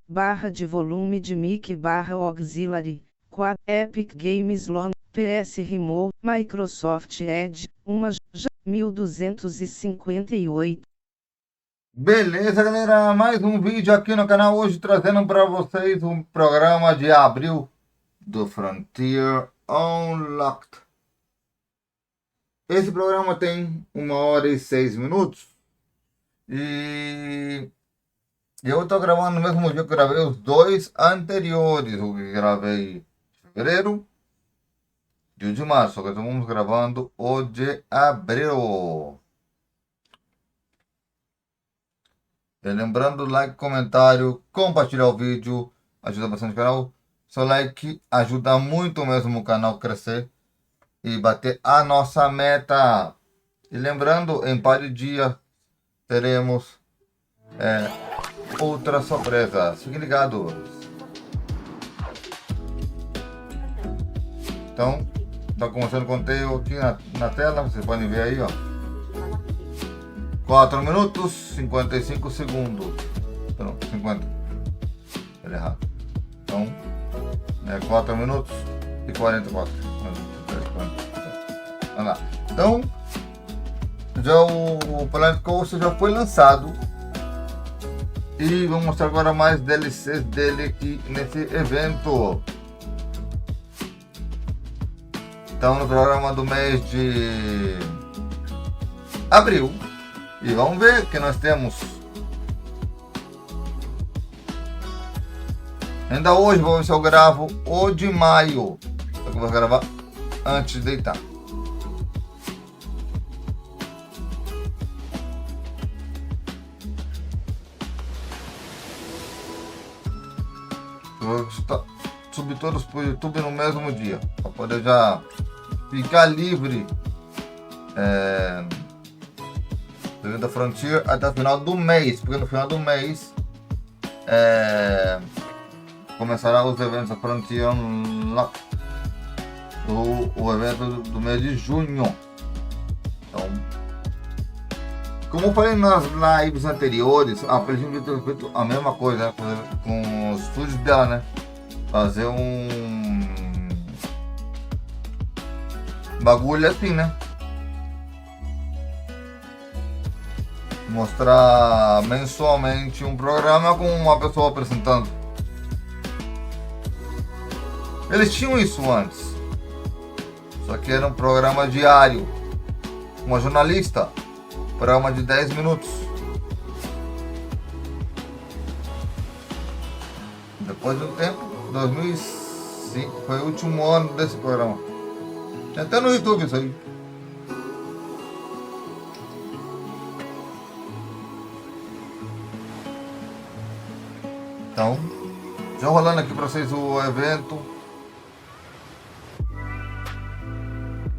barra de volume de mic barra auxiliary, 4 Epic Games Long, PS Remote, Microsoft Edge, 1258. Beleza, galera, mais um vídeo aqui no canal hoje trazendo para vocês um programa de abril do Frontier Unlocked. Esse programa tem 1h06 e eu estou gravando no mesmo dia que eu gravei os dois anteriores, o que gravei em fevereiro e o de março, só que estamos gravando o de abril. E lembrando, like, comentário, compartilhar o vídeo, ajuda bastante o canal. Seu like ajuda muito mesmo o canal a crescer e bater a nossa meta. E lembrando, em par de dia teremos outra surpresa. Fiquem ligados. Então, está começando o conteúdo aqui na tela, vocês podem ver aí, ó. 4 minutos 55 segundos. Não, 50. Ele errado. Então, 4 minutos e 44. Vamos lá. Então, já o Planet Coaster já foi lançado. E vou mostrar agora mais DLCs dele aqui nesse evento. Então, no programa do mês de abril. E vamos ver que nós temos. Ainda hoje vou ver se eu gravo o de maio. Eu vou gravar antes de deitar. Eu vou subir todos para o YouTube no mesmo dia. Para poder já ficar livre. Da Frontier até o final do mês, porque no final do mês começará os eventos da Frontier Unlocked, o evento do mês de junho. Então, como eu falei nas lives anteriores, a gente tem feito a mesma coisa, né, com os estúdios dela, né? Fazer um bagulho assim, né? Mostrar mensalmente um programa com uma pessoa apresentando. Eles tinham isso antes, só que era um programa diário, uma jornalista, programa de 10 minutos. Depois de um tempo, 2005 foi o último ano desse programa. Tem até no YouTube isso aí. Então, já rolando aqui para vocês o evento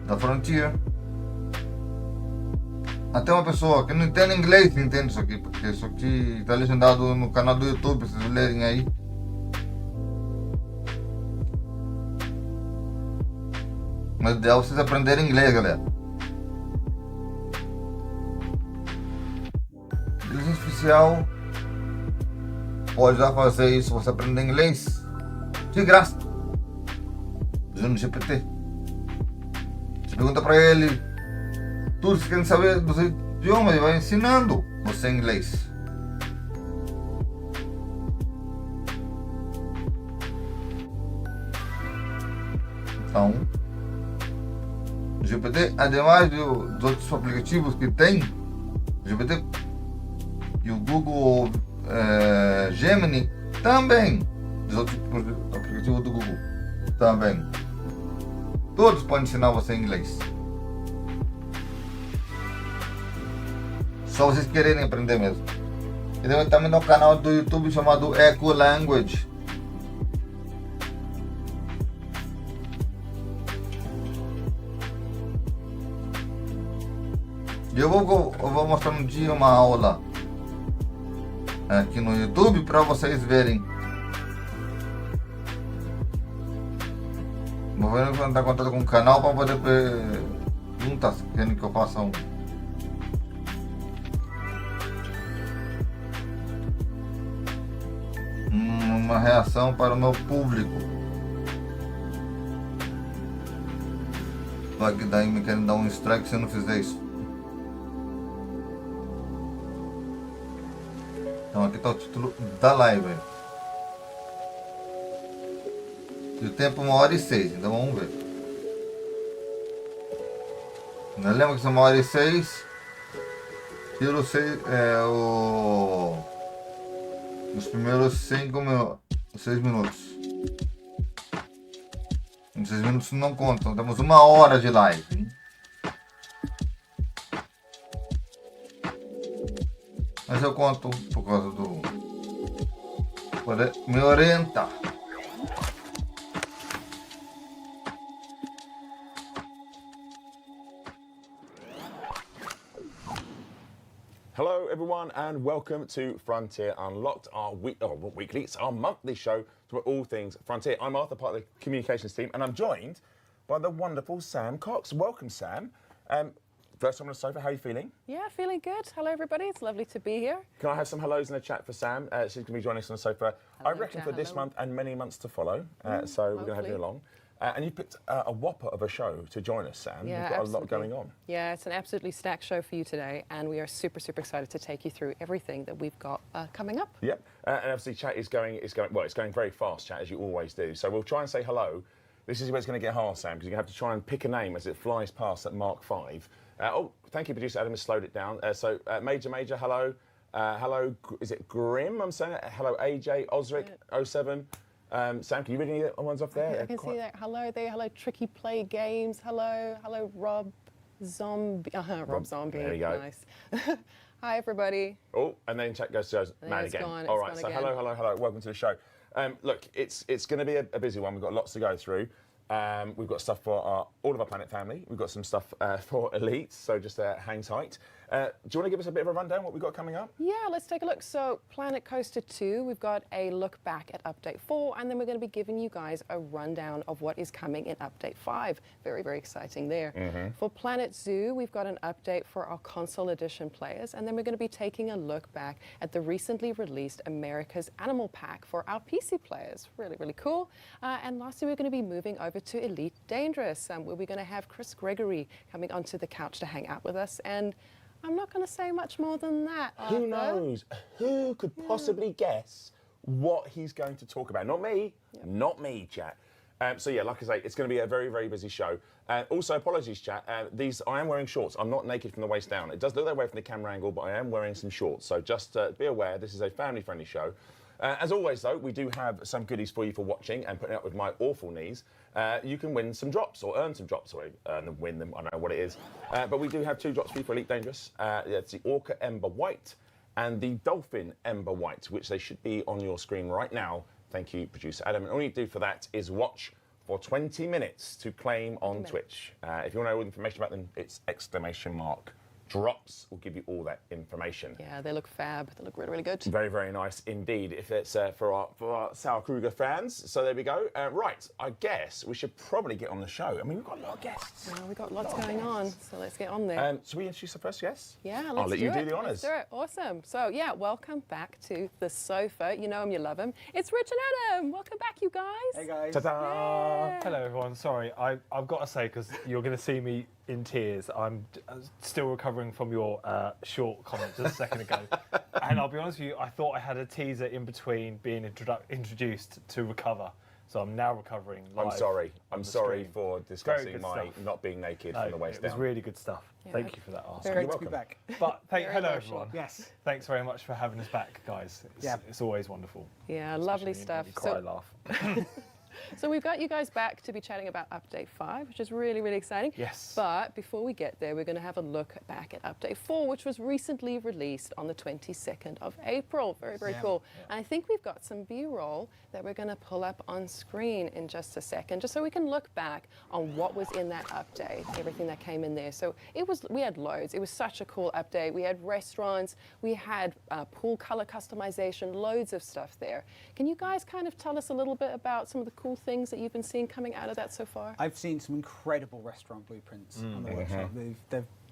da Frontier. Até uma pessoa que não entende inglês entende isso aqui, porque isso aqui está legendado no canal do YouTube, vocês lerem aí. Mas o ideal é vocês aprenderem inglês, galera. Inteligência artificial pode já fazer isso, você aprender inglês de graça, usando o GPT. Você pergunta para ele tudo que você quer saber dos idiomas, ele vai ensinando você inglês. Então, o GPT, ademais dos outros aplicativos que tem, o GPT e o Google Gemini também, os outros aplicativos do Google também, todos podem ensinar você inglês. Só vocês quererem aprender mesmo. E também no canal do YouTube chamado Eco Language. Eu vou mostrar um dia uma aula aqui no YouTube para vocês verem. Vou entrar em contato com o canal para poder perguntas, querendo que eu faça um. uma reação para o meu público. Só que daí me querem dar um strike se eu não fizer isso. Então aqui está o título da live. E o tempo 1h06, então vamos ver. Lembra que são 1h06? Tiro 6, os primeiros 6 minutos. Os 6 minutos não contam, temos 1 hora de live. Hein? Mas eu conto por causa do... Poder me orientar. Hello everyone and welcome to Frontier Unlocked, our weekly, it's our monthly show to all things Frontier. I'm Arthur, part of the communications team, and I'm joined by the wonderful Sam Cox. Welcome, Sam. First time on the sofa, how are you feeling? Yeah, feeling good. Hello everybody, it's lovely to be here. Can I have some hellos in the chat for Sam? She's going to be joining us on the sofa, I reckon, for this month and many months to follow. So we're going to have you along. And you picked a whopper of a show to join us, Sam. Yeah, We've got a lot going on. Yeah, it's an absolutely stacked show for you today, and we are super, super excited to take you through everything that we've got coming up. Yep, and obviously chat is going very fast, chat, as you always do. So we'll try and say hello. This is where it's going to get hard, Sam, because you have to try and pick a name as it flies past at Mark 5. Oh, thank you, producer Adam has slowed it down. Major, hello. Hello, is it Grim? I'm saying it. Hello, AJ, Osric, 07. Sam, can you read any of the ones off there? I can see that. Hello there. Hello, Tricky Play Games. Hello, Rob Zombie. Rob Zombie. There you go. Nice. Hi, everybody. Oh, and then chat goes to man again. All right, so hello. Welcome to the show. Look, it's going to be a busy one. We've got lots to go through. We've got stuff for all of our Planet family. We've got some stuff for Elite, so just hang tight. Do you want to give us a bit of a rundown what we've got coming up? Yeah, let's take a look. So Planet Coaster 2, we've got a look back at Update 4, and then we're going to be giving you guys a rundown of what is coming in Update 5. Very, very exciting there. For Planet Zoo, we've got an update for our console edition players, and then we're going to be taking a look back at the recently released America's Animal Pack for our PC players. Really, really cool. And lastly, we're going to be moving over to Elite Dangerous, where we're going to have Chris Gregory coming onto the couch to hang out with us. And I'm not going to say much more than that, Arthur. Who knows? Who could possibly guess what he's going to talk about? Not me. Yep. Not me, chat. So yeah, like I say, it's going to be a very, very busy show. Also, apologies, chat. I am wearing shorts. I'm not naked from the waist down. It does look that way from the camera angle, but I am wearing some shorts. So just be aware, this is a family-friendly show. As always, though, we do have some goodies for you for watching and putting up with my awful knees. You can win some drops or earn some drops, or earn them, win them, I don't know what it is. But we do have 2 drops for you for Elite Dangerous. It's the Orca Ember White and the Dolphin Ember White, which they should be on your screen right now. Thank you, producer Adam. And all you do for that is watch for 20 minutes to claim on Twitch. If you want to know all the information about them, it's ! Drops will give you all that information. Yeah, they look fab. They look really, really good. Very, very nice indeed. If it's for our Sauer Kruger fans. So there we go. Right, I guess we should probably get on the show. I mean, we've got a lot of guests. Well, we've got lots going on, so let's get on there. Should we introduce the first guest? Yeah, I'll let you do the honours. Let's do it. Awesome. So yeah, welcome back to the sofa. You know him, you love him. It's Rich and Adam. Welcome back, you guys. Hey guys. Ta-da! Yeah. Hello everyone. Sorry, I've got to say, because you're going to see me in tears, I'm still recovering from your short comment just a second ago. And I'll be honest with you, I thought I had a teaser in between being introduced to recover. So I'm now recovering live. I'm sorry. I'm sorry screen. for discussing good my stuff. not being naked from the waist down. It was really good stuff. Yeah. Thank you for that, Arthur. Very You're great welcome. to be back. But Very hello emotional. everyone. Yes. Thanks very much for having us back, guys. It's always wonderful. Yeah, lovely stuff. You cry, laugh. So we've got you guys back to be chatting about Update 5, which is really, really exciting. Yes. But before we get there, we're going to have a look back at Update 4, which was recently released on the 22nd of April. Very, very cool. Yeah. And I think we've got some B-roll that we're going to pull up on screen in just a second, just so we can look back on what was in that update, everything that came in there. So we had loads. It was such a cool update. We had restaurants, we had pool color customization, loads of stuff there. Can you guys kind of tell us a little bit about some of the cool things that you've been seeing coming out of that so far? I've seen some incredible restaurant blueprints on the workshop.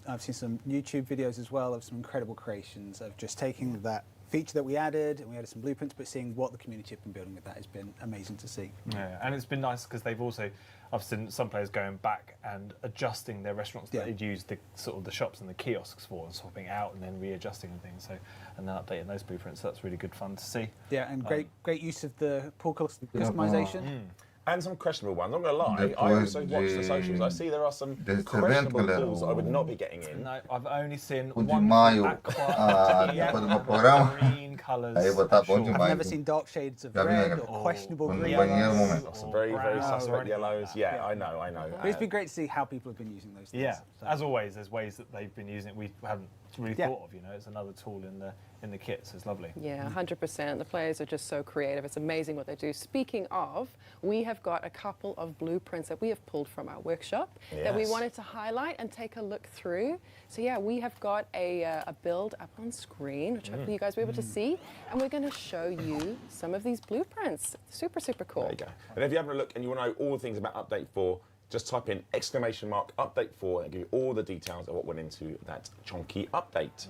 I've seen some YouTube videos as well of some incredible creations of just taking that feature that we added, and we added some blueprints, but seeing what the community have been building with that has been amazing to see. Yeah, and it's been nice because they've also, I've seen some players going back and adjusting their restaurants that they'd used the sort of the shops and the kiosks for, and swapping out and then readjusting and things. So, and then updating those blueprints. So that's really good fun to see. Yeah, and great use of the pool customization. And some questionable ones. I'm not going to lie, I also watched the socials. I see there are some questionable calls I would not be getting in. No, I've only seen Kung one Mayo, aqua, do programa. green colours. Aí botar bom sure. demais. I've never seen dark shades of Já vi, red né? or questionable Quando green. no banheiro, um momento. Some very, very brown or suspect anything yellows. like that. Yeah, I know. But it's been great to see how people have been using those things. Yeah, So- as always, there's ways that they've been using it we haven't really Yeah. thought of. You know, it's another tool in the kit, so it's lovely. Yeah, 100%. The players are just so creative. It's amazing what they do. Speaking of, we have got a couple of blueprints that we have pulled from our workshop that we Yes. wanted to highlight and take a look through. So yeah, we have got a build up on screen, which hopefully you guys will be able to see, and we're going to show you some of these blueprints. Super, super cool. There you go. And if you have a look and you want to know all the things about Update 4, just type in !Update 4 and give you all the details of what went into that chunky update.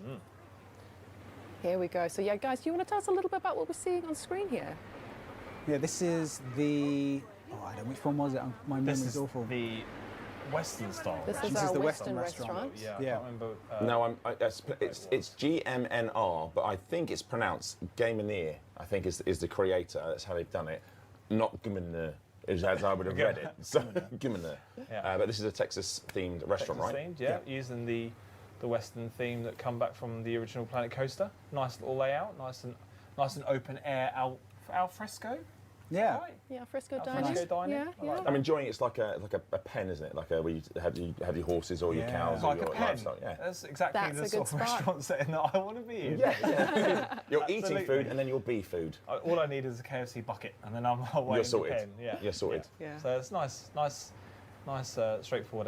Here we go. So yeah, guys, do you want to tell us a little bit about what we're seeing on screen here? Yeah, this is the. Oh, I don't know which one was it. My This memory's is awful. the Western style. This is This is our the Western Western restaurant. Yeah, I Yeah. can't remember. No, it's GMNR, but I think it's pronounced Gamener. I think is the creator. That's how they've done it. Not Gamener, as I would have read it. So Gamener. Yeah. But this is a Texas-themed restaurant, right? Themed, yeah, using the Western theme that come back from the original Planet Coaster. Nice little layout, nice and open air al fresco. Yeah. Right. Yeah, Frisco Al dining. fresco dining. Yeah, I like yeah. I'm enjoying it. It's like a pen, isn't it? Like where you have your horses or your Yeah. cows It's or like a your pen. livestock. Yeah. That's exactly That's the a sort good of spot. restaurant setting that I want to be in. You're eating Absolutely. food and then you'll be food. All I need is a KFC bucket, and then I'm away You're in sorted. the pen. Yeah. You're sorted. Yeah. So it's nice, straightforward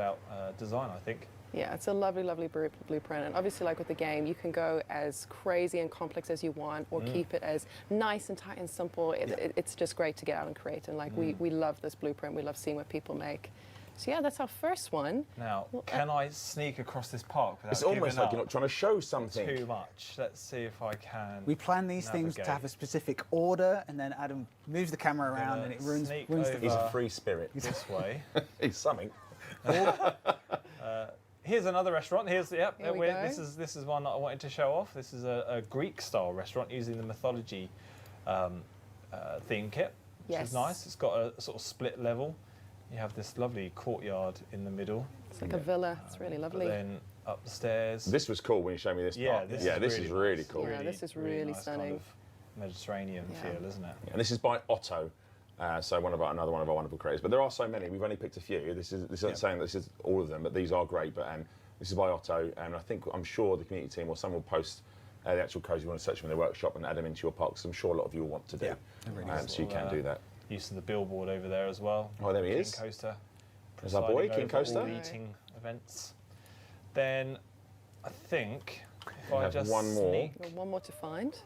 design, I think. Yeah, it's a lovely, lovely blueprint. And obviously, like with the game, you can go as crazy and complex as you want, or keep it as nice and tight and simple. It's just great to get out and create. And like we love this blueprint. We love seeing what people make. So yeah, that's our first one. Now, can I sneak across this park without It's almost giving like up you're not trying to show something. too much? Let's see if I can. We plan these things to have a navigate. specific order, and then Adam moves the camera around, Gonna and it ruins sneak the over. He's a free spirit. this way. He's something. Here's another restaurant. Here we go. This is one that I wanted to show off. This is a Greek-style restaurant using the mythology theme kit, which Yes. is nice. It's got a sort of split level. You have this lovely courtyard in the middle, It's like a villa. It's really but lovely. then up the stairs. This was cool when you showed me this yeah, part. this This is is really nice. cool. Yeah, this is really nice stunning. Kind of Mediterranean Yeah. feel, isn't it? And this is by Otto. So another one of our wonderful creators. But there are so many. We've only picked a few. This isn't saying this is all of them, but these are great. But this is by Otto, and I'm sure the community team or someone will post the actual codes you want to search from the workshop and add them into your park. Because I'm sure a lot of you will want to do. Yeah, it really is. So you can do that. Use of the billboard over there as well. Oh, there he King is. Coaster. There's our boy, presiding King over all Coaster. the eating events. Then I think if We I have just one more. sneak- Got one more to find.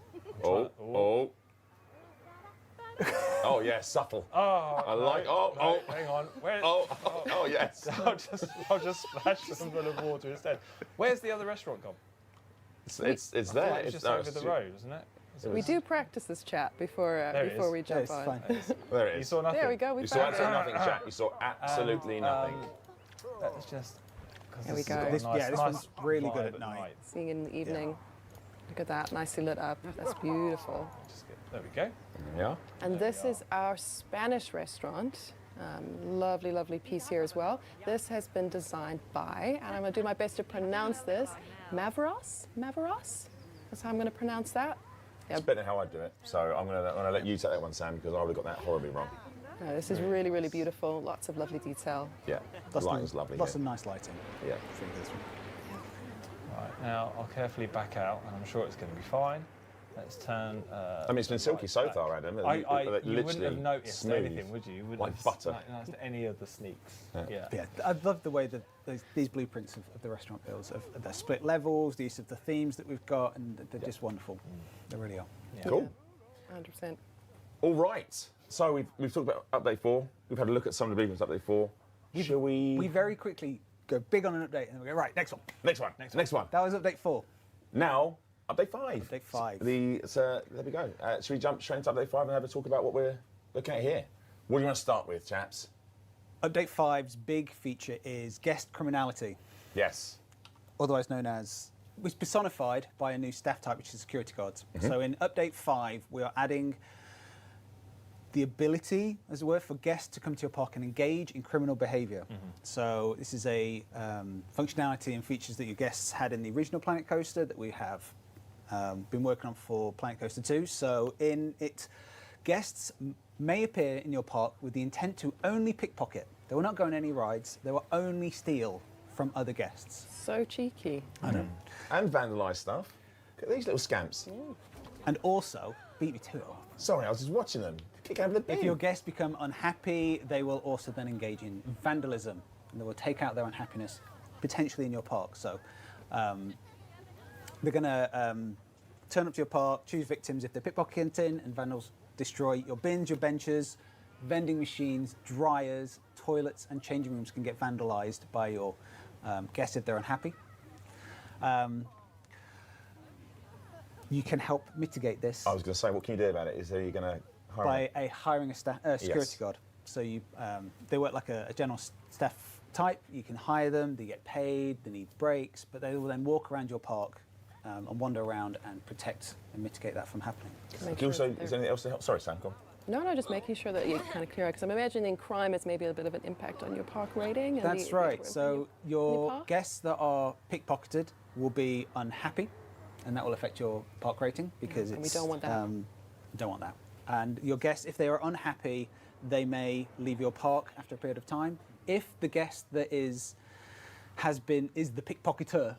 Oh. Oh yeah, subtle. Oh, I like. no, Oh. hang on. Where, Oh yes. I'll just splash some full of water instead. Where's the other restaurant gone? It's I there. thought it was just over the road, isn't it? We do practice this chat before There it before is. we Yeah, jump it's on. fine. There it You is. saw nothing. There we go. We You saw found absolutely it. nothing, chat. You saw absolutely nothing. Let's just. 'cause There we this has go. got a This- nice, yeah, this nice one's really good vibe at night. Seeing in the evening. Look at that, nicely lit up. That's beautiful. There we go. Yeah. And this is our Spanish restaurant. Lovely, lovely piece here as well. This has been designed by, and I'm going to do my best to pronounce this, Mavros? Mavros? That's how I'm going to pronounce that. It's better than how I do it. So I'm gonna let you take that one, Sam, because I would have got that horribly wrong. No, this is really, really beautiful. Lots of lovely detail. Yeah. The lighting's lovely. Lots here. of nice lighting. Yeah. through this one. Right, now I'll carefully back out, and I'm sure it's going to be fine. Let's turn. I mean, it's been silky so far, Adam. You wouldn't have noticed smooth, anything, would you? You wouldn't like have butter. noticed any of the sneaks. Yeah. Yeah, I love the way that these blueprints of the restaurant builds, of the split levels, the use of the themes that we've got, and they're just wonderful. They really are. Cool. 100%. All right. So we've talked about Update 4. We've had a look at some of the blueprints of Update 4. Shall we? We very quickly go big on an update, and we go, right, next one. Next one. Next one. That was update 4. Now Update 5. Update 5. So there we go. Should we jump straight into Update 5 and have a talk about what we're looking at here? What do you want to start with, chaps? Update 5's big feature is guest criminality, Yes. otherwise known as, was personified by a new staff type, which is security guards. So in Update 5, we are adding the ability, as it were, for guests to come to your park and engage in criminal behaviour. So this is a functionality and features that your guests had in the original Planet Coaster that we have been working on for Planet Coaster 2. So in it, guests may appear in your park with the intent to only pickpocket. They will not go on any rides. They will only steal from other guests. So cheeky. I know. And vandalise stuff. Look at these little scamps. And also, beat me to it. Sorry, I was just watching them. Kick out of the bin. If your guests become unhappy, they will also then engage in vandalism, and they will take out their unhappiness potentially in your park. So they're going to turn up to your park, choose victims if they're pickpocketing, and vandals destroy your bins, your benches, vending machines, dryers, toilets, and changing rooms can get vandalised by your guests if they're unhappy. You can help mitigate this. I was going to say, what can you do about it? Is there you going to hire by hiring a security guard. So you, they work like a general staff type. You can hire them. They get paid. They need breaks, but they will then walk around your park and wander around and protect and mitigate that from happening. Make Also, sure is there anything else to help? Sorry, Sam, go on. No, just making sure that you're kind of clear, because I'm imagining crime is maybe a bit of an impact on your park rating. And That's right. So your park? guests that are pickpocketed will be unhappy, and that will affect your park rating because And we it's, don't want that. Don't want that. And your guests, if they are unhappy, they may leave your park after a period of time. If the guest that is the pickpocketer,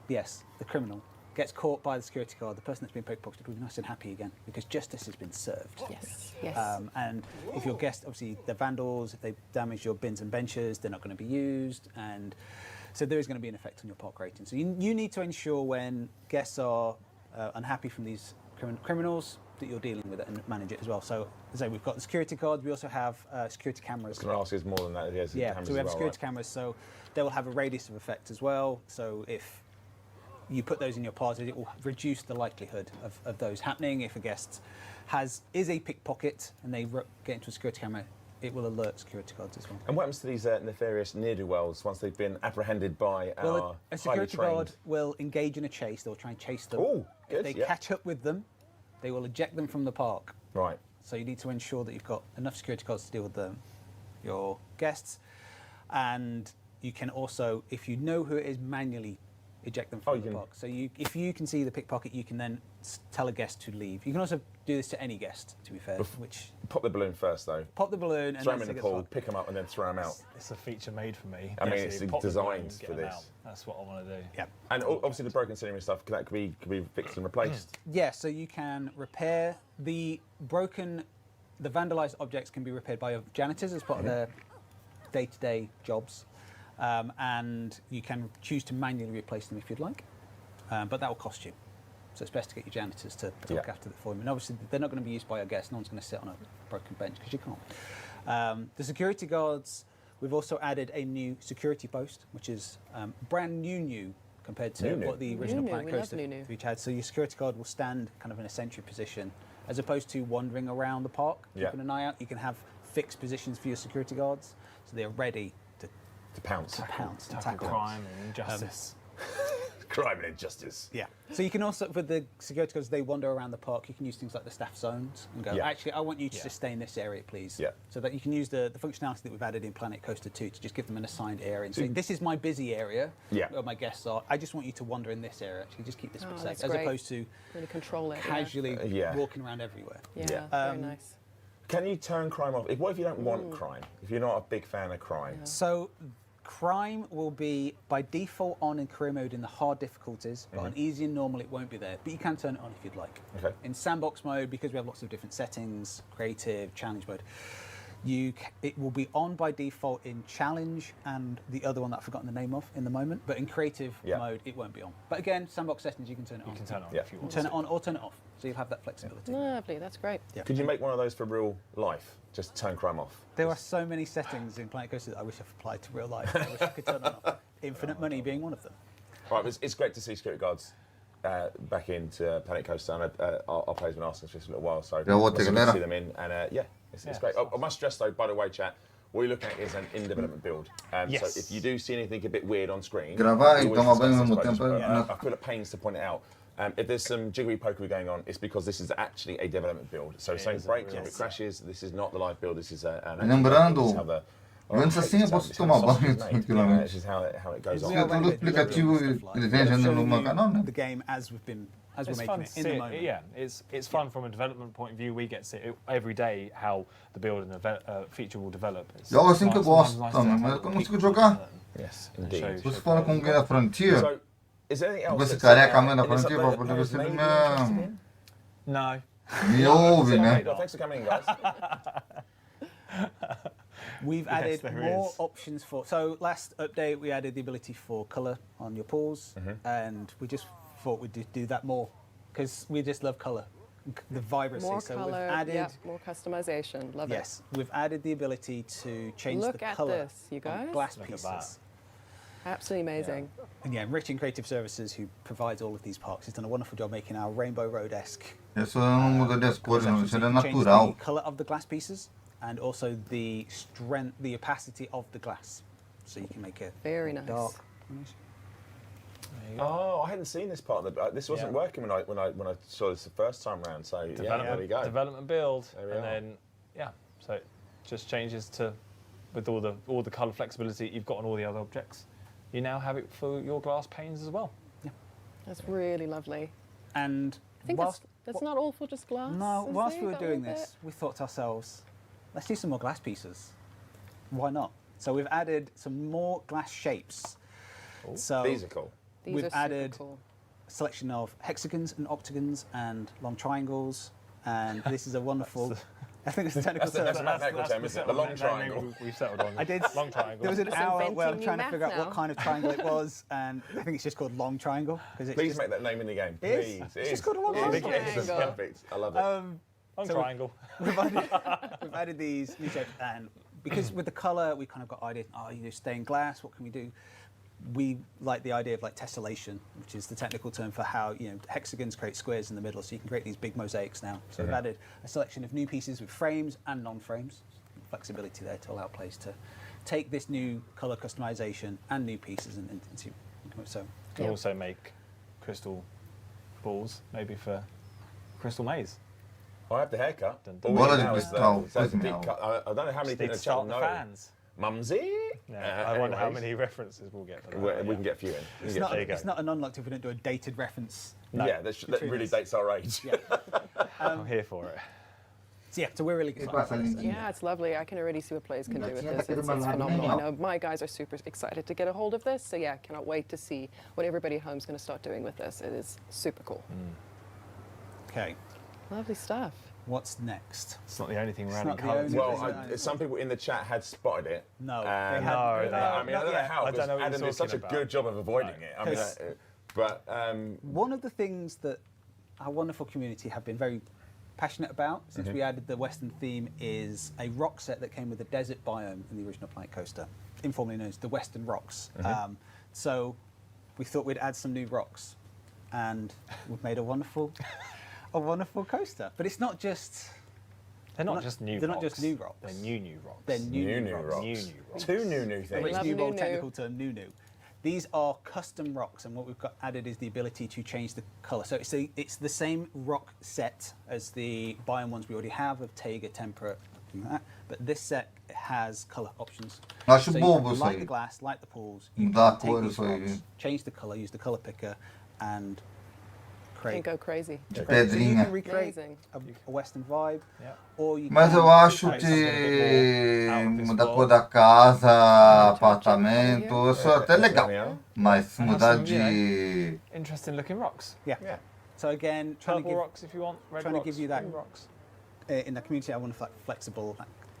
yes, the criminal, gets caught by the security guard, the person that's been pickpocketed will be nice and happy again because justice has been served. Yes, yes. And if your guests, obviously, they're vandals, if they damage your bins and benches, they're not going to be used. And so there is going to be an effect on your park rating. So you need to ensure when guests are unhappy from these criminals that you're dealing with it and manage it as well. So as I say, we've got the security guards, we also have security cameras. I was going to ask is more than that. Yes, Yeah, cameras so we have as well, security right? cameras, so they will have a radius of effect as well. So if you put those in your party, it will reduce the likelihood of those happening. If a guest is a pickpocket and they get into a security camera, it will alert security guards as well. And what happens to these nefarious ne'er-do-wells once they've been apprehended by Well, our a security highly guard trained... will engage in a chase. They'll try and chase them. Oh, If good, they yeah. catch up with them, they will eject them from the park. Right. So you need to ensure that you've got enough security guards to deal with your guests. And you can also, if you know who it is, manually eject them from the park. So if you can see the pickpocket, you can then tell a guest to leave. You can also do this to any guest, to be fair. Pop the balloon first, though. Pop the balloon and Throw then them in the say pool, pick them up, and then throw them out. It's a feature made for me. I mean, it's Pop the balloon, designed get for them this. out. That's what I want to do. Yeah. And obviously the broken scenery and stuff, that could be fixed and replaced. Yeah, so you can repair the vandalised objects can be repaired by your janitors as part of their day-to-day jobs. And you can choose to manually replace them if you'd like. But that will cost you. So it's best to get your janitors to look after it for you. And obviously, they're not going to be used by your guests. No one's going to sit on a broken bench because you can't. The security guards, we've also added a new security post, which is brand new compared to what the original Planet Coaster feature had. So your security guard will stand kind of in a sentry position as opposed to wandering around the park, keeping an eye out. You can have fixed positions for your security guards so they're ready to pounce. and Tackle crime and injustice. Crime and injustice. Yeah. So you can also, with the security guards, they wander around the park. You can use things like the staff zones and go, actually, I want you to just stay in this area, please. Yeah. So that you can use the functionality that we've added in Planet Coaster 2 to just give them an assigned area and say, this is my busy area where my guests are. I just want you to wander in this area. Actually, just keep this bit safe. As opposed to really control it, casually walking around everywhere. Yeah, very nice. Can you turn crime off? What if you don't want crime? If you're not a big fan of crime? So crime will be by default on in career mode in the hard difficulties, but on easy and normal it won't be there. But you can turn it on if you'd like. Okay. In sandbox mode, because we have lots of different settings, creative, challenge mode, it will be on by default in challenge and the other one that I've forgotten the name of in the moment. But in creative mode, it won't be on. But again, sandbox settings, you can turn it on. You can turn it on if you want. Turn it on or turn it off, so you'll have that flexibility. Lovely, that's great. Yeah. Could you make one of those for real life? Just turn crime off. There are so many settings in Planet Coaster that I wish I've applied to real life. I wish I could turn on off. Infinite money being one of them. Right, it's great to see security guards back into Planet Coaster. And our players have been asking us for this a little while, so Yeah, what it's the good to galera. see them in. And it's great. I must stress though, by the way, chat, what you're looking at is an in-development build. Yes. So if you do see anything a bit weird on screen, Gravar e we always tomar banho ao discuss mesmo this, tempo. but, I feel at pains to point it out. If there's some jiggery-pokery going on, it's because this is actually a development build. So if something breaks or if it crashes, this is not the live build, this is an Lembrando, antes assim eu posso tomar banho tranquilamente. This is how it goes Se on. todo explicativo ele vem já no meu canal, né? The game as we're It's making fun it to in see the it. moment. Yeah, it's fun from a development point of view. We get to see it every day how the build and the feature will develop. Eu assim que eu gosto também, mas eu não consigo jogar. Yes, indeed. Você fala com alguém da Frontier, So, is there anything else? você that's, careca a mãe da in this Frontier update para poder ver se ele that maybe you're interested me, in? No. me ouve, né? Thanks for coming in, guys. We've Yes, added there more is. options for. So last update we added the ability for colour on your pools, and we just thought we'd do that more because we just love colour, the vibrancy. More so color, we've added. more customization. Love Yes, we've added the ability to change Look the at colour this, you on guys. glass Look at pieces. that. it. Absolutely amazing. And yeah, Rich and Creative Services, who provides all of these parks, has done a wonderful job making our Rainbow Road-esque. Isso não muda das cores, não. Isso So é you can change natural. the colour of the glass pieces and also the strength, the opacity of the glass. So you can make it Very nice. dark. Oh, I hadn't seen this part of the. This wasn't Yeah. working when I saw this the first time round. So yeah, there we go. Development build, There we and are. then so it just changes to with all the colour flexibility you've got on all the other objects. You now have it for your glass panes as well. That's really lovely. And I think whilst, that's not all for just glass. no, is whilst there? we were Got a doing little this, we thought to ourselves, let's do some more glass pieces. Why not? So we've added some more glass shapes. So These are cool. bit. These we've are super added cool. a selection of hexagons and octagons and long triangles, and this is a wonderful. I think it's a technical term. That's a mathematical term, isn't it? The long triangle. We've settled on. I did. Long triangle. There was an Just hour where I'm inventing trying new to figure out math what now. kind of triangle it was, and I think it's just called long triangle because it's Please just, make that name in the game. It is. Please. It's just called a long It is. triangle. It's perfect. I love it. Long so triangle. we've added these new shapes, and because with the colour we kind of got ideas. Oh, you do stained glass. What can we do? We like the idea of like tessellation, which is the technical term for how hexagons create squares in the middle, so you can create these big mosaics now. So we've added a selection of new pieces with frames and non-frames, flexibility there to allow players to take this new colour customization and new pieces and see. So You can also make crystal balls, maybe for Crystal Maze. I have the haircut. All Bola we de know is cristal, that that's a pois deep não. cut. I don't know how many Just need people in to the chat start will the know. fans. Mumsy. Yeah, I wonder how anyways, many references we'll get for that. we can get a few in. We it's can get not, there you go. it's not an unlocked if we don't do a dated reference. No. Yeah, that Between really us. dates our age. Yeah. I'm here for it. So yeah, so we're really excited. about this. Yeah, it's lovely. I can already see what players can do with Yeah, this. but It's it's phenomenal. I not- know my guys are super excited to get a hold of this. So yeah, cannot wait to see what everybody at home is going to start doing with this. It is super cool. Okay, Lovely stuff. what's next? It's not the only thing we're It's adding not the colours. only- Well, some people in the chat had spotted it. No, Um, they hadn't. no, I mean, not I don't know yet. how, I because don't know what Adam you're did such a talking good about. job of avoiding No. it. I mean, 'Cause- but One of the things that our wonderful community have been very passionate about since we added the Western theme is a rock set that came with the desert biome in the original Planet Coaster, informally known as the Western Rocks. So we thought we'd add some new rocks, and we've made a wonderful coaster. But it's not just. They're not just new They're rocks. not just new rocks. They're new rocks. They're new rocks. New rocks. two new A things. rich Love new world new. technical term, new. These are custom rocks, and what we've got added is the ability to change the colour. So it's the same rock set as the biome ones we already have of Taiga, Temperate, and that, but this set has colour options. Acho So bobo you isso light aí. the glass, light the pools, you Dá can cor take these isso aí. rocks, change the colour, use the colour picker, and Can create. go crazy. So you Pedrinha. can recreate Amazing. a Western vibe, Yeah. or you Mas can eu acho Right, que something a bit more out of this mudar a world. cor da casa, Touch up apartamento, on isso é até legal. Yeah. Mas And mudar some, de. Interesting looking rocks. Yeah. So again, trying to Purple give rocks if you want. Red trying to rocks. give you that- blue rocks. in the community, I want flexible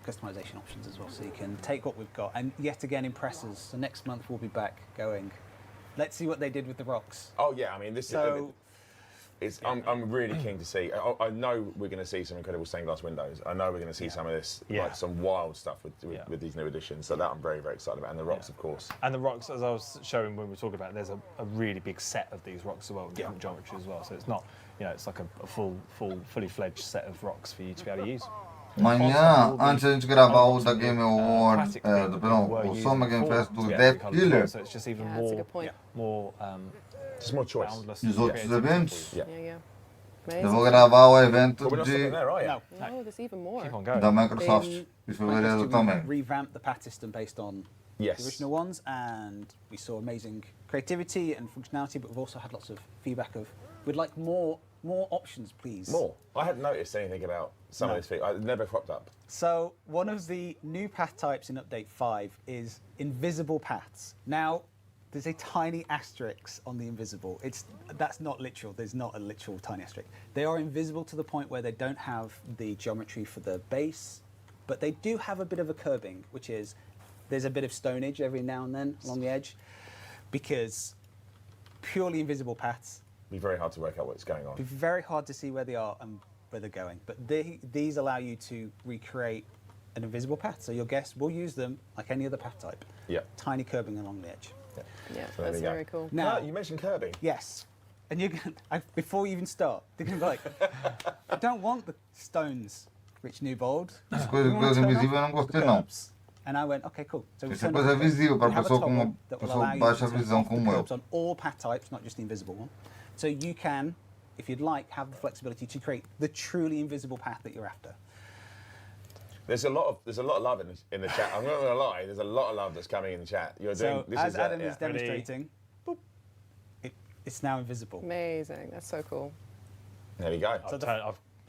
customization options as well, so you can take what we've got and yet again impress us. So next month we'll be back going, let's see what they did with the rocks. Oh yeah, I mean this So I'm really keen to see. I know we're going to see some incredible stained glass windows. I know we're going to see some of this, like some wild stuff with these new additions. So that I'm very, very excited about. And the rocks, of course. And the rocks, as I was showing when we were talking about it, there's a really big set of these rocks as well, with different geometry as well. So it's not, it's like a fully fledged set of rocks for you to be able to use. Amanhã, antes a gente gravar o da Game Award, o Summer Game Fest do Death Killer, So it's just even Yeah, that's a good point. more Just more choice. boundless. e os outros eventos, Yeah. eu Amazing. vou gravar o evento But we're not stopping de, there, are you? No. No, there's even more. Keep on going. da Microsoft, de Managed fevereiro to também. revamp the path system based on Yes. the original ones, and we saw amazing creativity and functionality, but we've also had lots of feedback of we'd like more options, please. More. I hadn't noticed anything about some of this thing. It never cropped up. So one of the new path types in Update 5 is invisible paths. Now, there's a tiny asterisk on the invisible. That's not literal. There's not a literal tiny asterisk. They are invisible to the point where they don't have the geometry for the base, but they do have a bit of a curbing, which is there's a bit of stonage every now and then along the edge, because purely invisible paths It'd be very hard to work out what's going on. be very hard to see where they are and where they're going. But these allow you to recreate an invisible path. So your guests will use them like any other path type. Yeah. Tiny curbing along the edge. Yeah, So there that's we go. very cool. Now, You mentioned Kirby. yes. And before you even start, they're going to be like, I don't want the stones, Rich Newbold. Essa We coisa wanna turn invisível eu off não the gostei não. curbs. And I went, okay, cool. So we Isso é turned off coisa the curbs. visível para We have a pessoa com toggle uma that will pessoa allow de you baixa to turn visão off the como eu. curbs on all path types, not just the invisible one. So you can, if you'd like, have the flexibility to create the truly invisible path that you're after. There's a lot of love in the chat. I'm not going to lie. There's a lot of love that's coming in the chat. You're doing So this. as Is Adam yeah. is demonstrating, boop, it's now invisible. Amazing. That's so cool. There we go.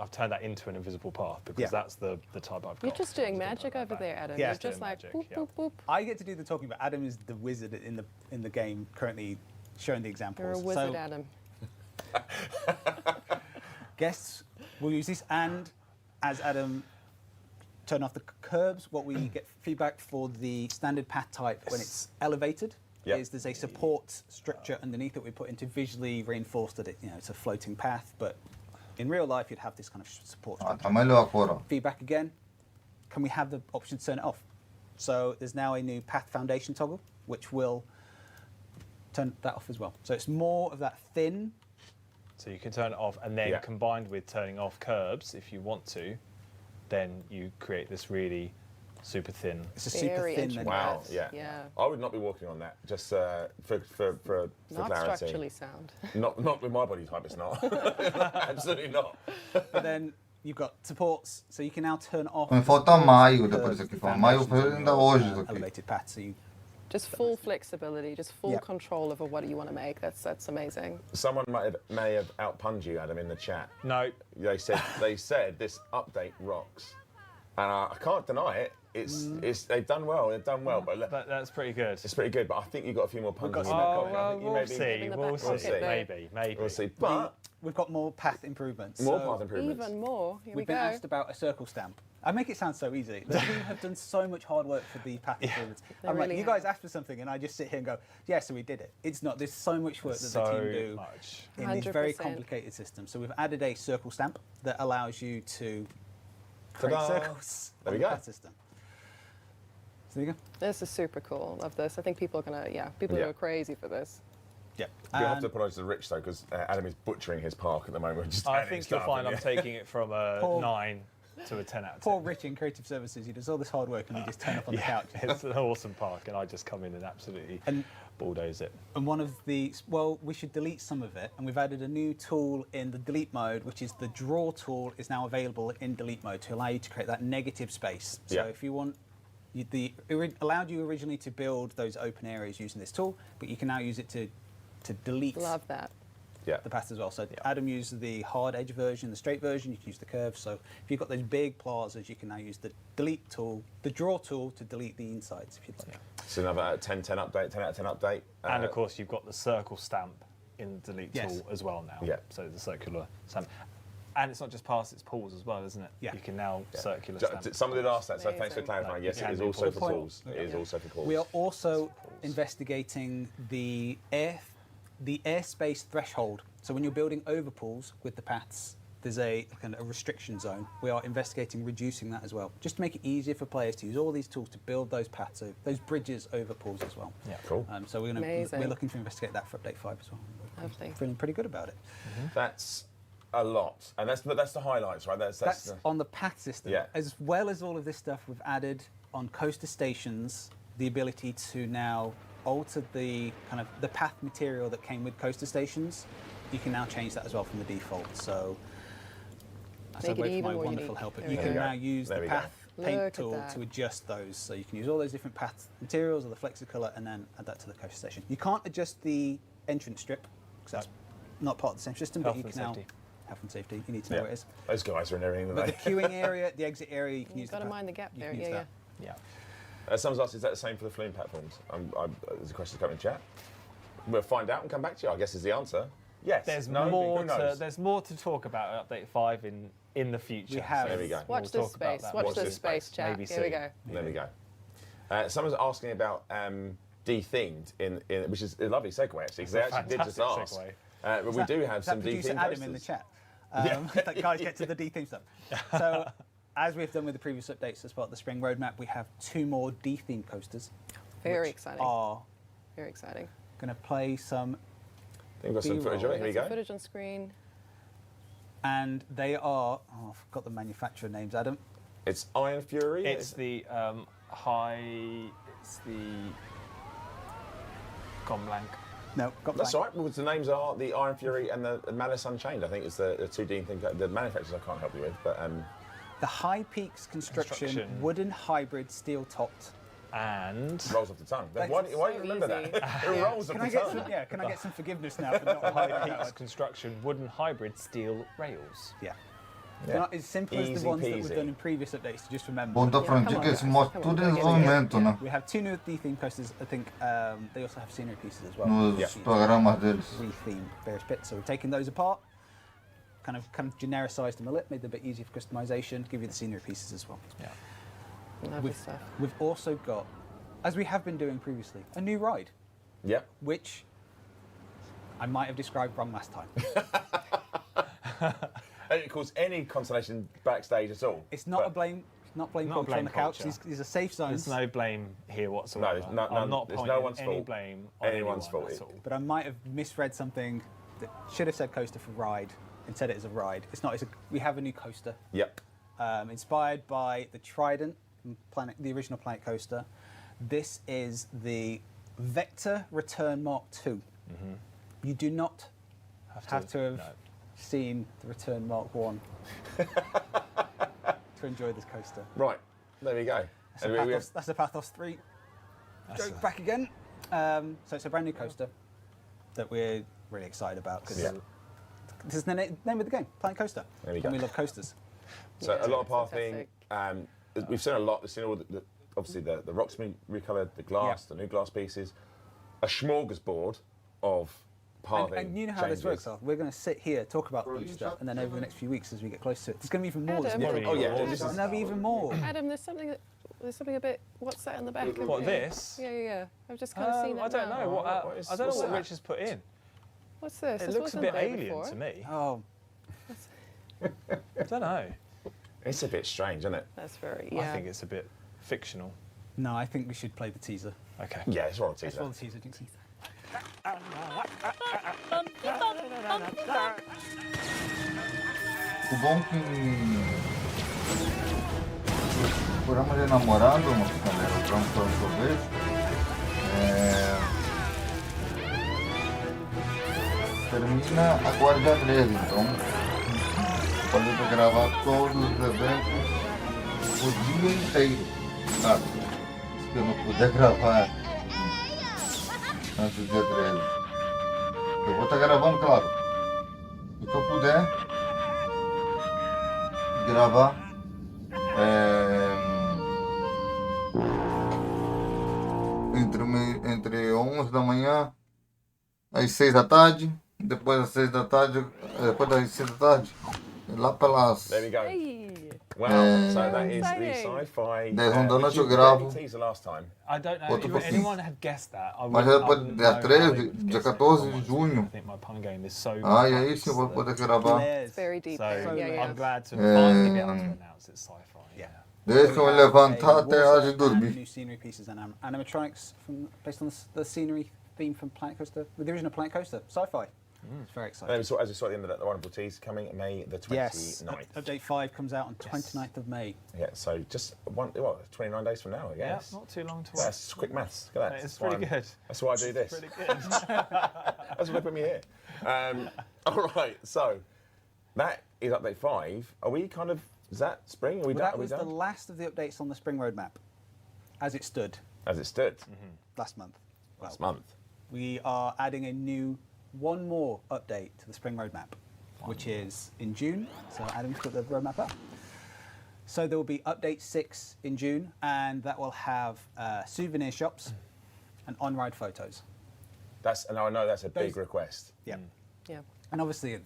I've turned that into an invisible path because Yeah. that's the type I've got. You're just doing magic over there, Adam. Yeah. You're just Doing like magic, boop, yeah. boop, boop. I get to do the talking, but Adam is the wizard in the game currently showing the examples. You're a wizard, So Adam. guests will use this, and as Adam turn off the curbs, what we get feedback for the standard path type when it's elevated Yep. is there's a support structure underneath that we put in to visually reinforce that it's a floating path, but in real life you'd have this kind of support Ah, structure. tá melhor agora. Feedback again, can we have the option to turn it off? So there's now a new path foundation toggle, which will turn that off as well. So it's more of that thin. So you can turn it off, and then Yeah. combined with turning off curbs, if you want to, then you create this really super thin. It's a super Very thin. intricate. Wow. Yeah. Yeah. I would not be walking on that. Just for Not clarity. structurally sound. Not with my body type. It's not. Absolutely not. But then you've got supports, so you can now turn off. Me the falta supports maio and depois curbs aqui. and Fala, maio foundations foi on ainda your, hoje isso aqui. elevated path. So you Just full flexibility, just full Yeah. control over what you want to make. That's amazing. Someone may have outpunned you, Adam, in the chat. No, They said this update rocks, and I can't deny it. It's they've done well. They've done well, but that's pretty good. it's pretty good. But I think you've got a few more puns in got that. some- Colin. Oh, I well, think you we'll maybe- see. In the We'll back see. pocket there. Maybe. We'll see. But we've got more path improvements. more So path improvements. Even more. Here we We've been go. asked about a circle stamp. I make it sound so easy. The team have done so much hard work for the path improvements. They I'm like, really you guys have. asked for something, and I just sit here and go, yeah, so we did it. It's not. There's so much work that the team So do much. in this very 100%. complicated system. So we've added a circle stamp that allows you to create Ta-da. circles There on we the go. path system. So there you go. This is super cool. Love this. I think people are gonna, people Yeah. go crazy for this. Yeah. You have to apologise to Rich though, because Adam is butchering his park at the moment. Just I adding think you'll stuff find in I'm there. taking it from a Paul- 9 to a 10 out of 10. Poor Rich in creative services. He does all this hard work and we just turn up on the couch. It's an awesome park, and I just come in and absolutely And- bulldoze it. And one of the, well, we should delete some of it, and we've added a new tool in the delete mode, which is the draw tool is now available in delete mode to allow you to create that negative space. So Yeah. if you want, it allowed you originally to build those open areas using this tool, but you can now use it to delete Love that. Yeah. the path as well. So Adam used the hard edge version, the straight version, you can use the curve. So if you've got those big plazas, you can now use the delete tool, the draw tool to delete the insides if you'd like. It's another 10 update, 10 out of 10 update. And of course, you've got the circle stamp in the delete Yes. tool as well now. Yeah. So the circular stamp. And it's not just pass, it's pulls as well, isn't it? Yeah. You can now circular Ju- stamp. Someone did ask that, so thanks for Amazing. clarifying. Yes, Yeah, it is and also pulls. for pools. It is also for pools. We are also investigating the airspace threshold So when you're building overpools with the paths, there's a kind of a restriction zone. We are investigating reducing that as well, just to make it easier for players to use all these tools to build those paths, those bridges over pools as well. Yeah, cool. So we're looking to investigate that for update 5 as well. Lovely. Feeling pretty good about it. That's a lot, and that's the highlights, right? That's On the path system. Yeah. As well as all of this stuff, we've added on coaster stations the ability to now alter the kind of the path material that came with coaster stations. You can now change that as well from the default. So as I Make it wait for even my more wonderful unique. helper, There you we can go. now use There the we go. path Look paint at tool that. to adjust those. So you can use all those different path materials or the Flexicolor and then add that to the coaster station. You can't adjust the entrance strip because that's not part of the same system, Health but you and can now safety. health and safety. You need to know where it is. Those guys are in everything. But the queuing area, the exit area, you can use. You've got to the mind the gap you there. can use Yeah, that. Yeah. Someone's asked, is that the same for the flume platforms? There's a question coming in chat. We'll find out and come back to you, I guess is the answer. Yes. There's no, more who knows? there's more to talk about at update 5 in the future. We have. There we go. Watch We'll this talk about space. that. Watch this space, chat. Maybe Here we soon. go. There we go. Someone's asking about de-themed, which is a lovely segue actually, because they actually did just ask. Fantastic But we do have Is some that producer de-themed Adam posters. in the chat? That guys get to the D-theme stuff. So, as we've done with the previous updates as part of the spring roadmap, we have 2 more D-theme coasters. Very which exciting. Are Very exciting. going to play some, I think we've got some footage of it. Here we Got some go. footage on screen. and they are. Oh, I forgot the manufacturer names, Adam. It's Iron Fury. It's the It's the. Gone blank. No, got That's blank. all right. Well, the names are the Iron Fury and the Malice Unchained. I think it's the 2D thing. The manufacturers I can't help you with, but The High Peaks construction. Wooden hybrid steel topped. And rolls off the tongue. Thanks. Why do you So remember easy. that? It rolls off Can I the get tongue. some? Yeah, can I get some forgiveness now for not High remembering that Peaks one? construction wooden hybrid steel rails. Yeah. Yeah. Not as simple as Easy the ones that we've peasy. done in previous updates to just remember. Bom da come on, Frantica, esse guys. mostra Come on, todo go o get it. desenvolvimento, né? We have 2 new D-theme coasters. I think they also have scenery pieces as well. Nos which programas deles. Retheme various bits. So we're taking those apart, kind of genericized them a little, made them a bit easier for customization, give you the scenery pieces as well. Yeah. Lovely stuff. We've also got, as we have been doing previously, a new ride, Yep. which I might have described wrong last time. And it caused any consolation backstage at all. It's not But- a blame. Not blame Not culture blame on the couch. culture. These are safe zones. There's no blame here whatsoever. No, no, I'm not there's pointing no one's any fault. blame on Anyone's anyone fault. at all. But I might have misread something that should have said coaster for ride and said it as a ride. It's not. We have a new coaster. Yep. Inspired by the Trident, the original Planet Coaster. This is the Vector Return Mark II. You do not have to have no. seen the Return Mark I to enjoy this coaster. Right. There we go. And That's the Pathos 3. Joke back again. So it's a brand new coaster that we're really excited about because Yeah. this is the name of the game, Planet Coaster. There we And go. we love coasters. So Yeah, a lot of it's pathing. fantastic. We've seen a lot. We've seen all obviously the rocks being recoloured, the glass, Yeah. the new glass pieces, a smorgasbord of pathing. And you know how changes. this works, Al. We're going to sit here, talk about blue stuff, and then over the next few weeks as we get closer to it, there's going to be even more. Adam. There's Oh yeah. This going is, to be even more. Adam, there's something a bit. What's that in the back? of What, you? this? Yeah. I've just kind of seen that. I don't now. know what. What is- I don't know what's what that? Rich has put in. What's this? It This looks a wasn't bit there alien before. to me. Oh, I don't know. it's a bit strange, isn't it? That's very. I Yeah. think it's a bit fictional. no, I think we should play the teaser. Okay. Yeah, it's right. Let's roll the teaser, Jinxie. O bom que o programa de namorado, galera, o programa que eu vejo, termina agora dia 13, então pode pra gravar todos os eventos o dia inteiro, sabe? Se eu não puder gravar antes do dia 13. Eu vou estar gravando, claro. O que eu puder gravar entre 11 da manhã às 6 da tarde, depois das 6 da tarde, depois das 6 da tarde lá pelas There we go. Hey. Wow. So that is the Exciting. sci-fi. 10 da noite eu you did gravo. any teaser last time. I don't know Outro if pouquinho. anyone had guessed that. I Mas wouldn't- é I pra wouldn't dia know how 13, they would have dia guessed it, 14 if I'm de honest. junho. I think my pun game is so Ai, aí complex sim eu vou that- poder gravar. It's very deep. So yeah. I'm glad to finally be able to announce it's sci-fi. Yeah. Desde que eu me levantar até a hora de And dormir. new scenery pieces and animatronics based on the scenery theme from Planet Coaster, with the original Planet Coaster, sci-fi. It's very And then exciting. we saw, as we saw at the end of that, the wonderful tease coming May the 29th. Yes, update 5 comes out on 29th of May. Yeah, so just 29 days from now, I Yeah, guess. not too long to wait. That's quick maths. Look at that. It's That's why pretty good. That's why I do this. Pretty good. That's why they put me here. All right, so that is update 5. Are we kind of, is that spring? Are we Well, done? that was the last of the updates on the spring roadmap, as it stood As it stood last month. last month. We are adding one more update to the spring roadmap, which is in June. So Adam's put the roadmap up. So there will be update 6 in June, and that will have souvenir shops and on-ride photos. And I know that's a big Those- request. Yeah. Yeah. And obviously,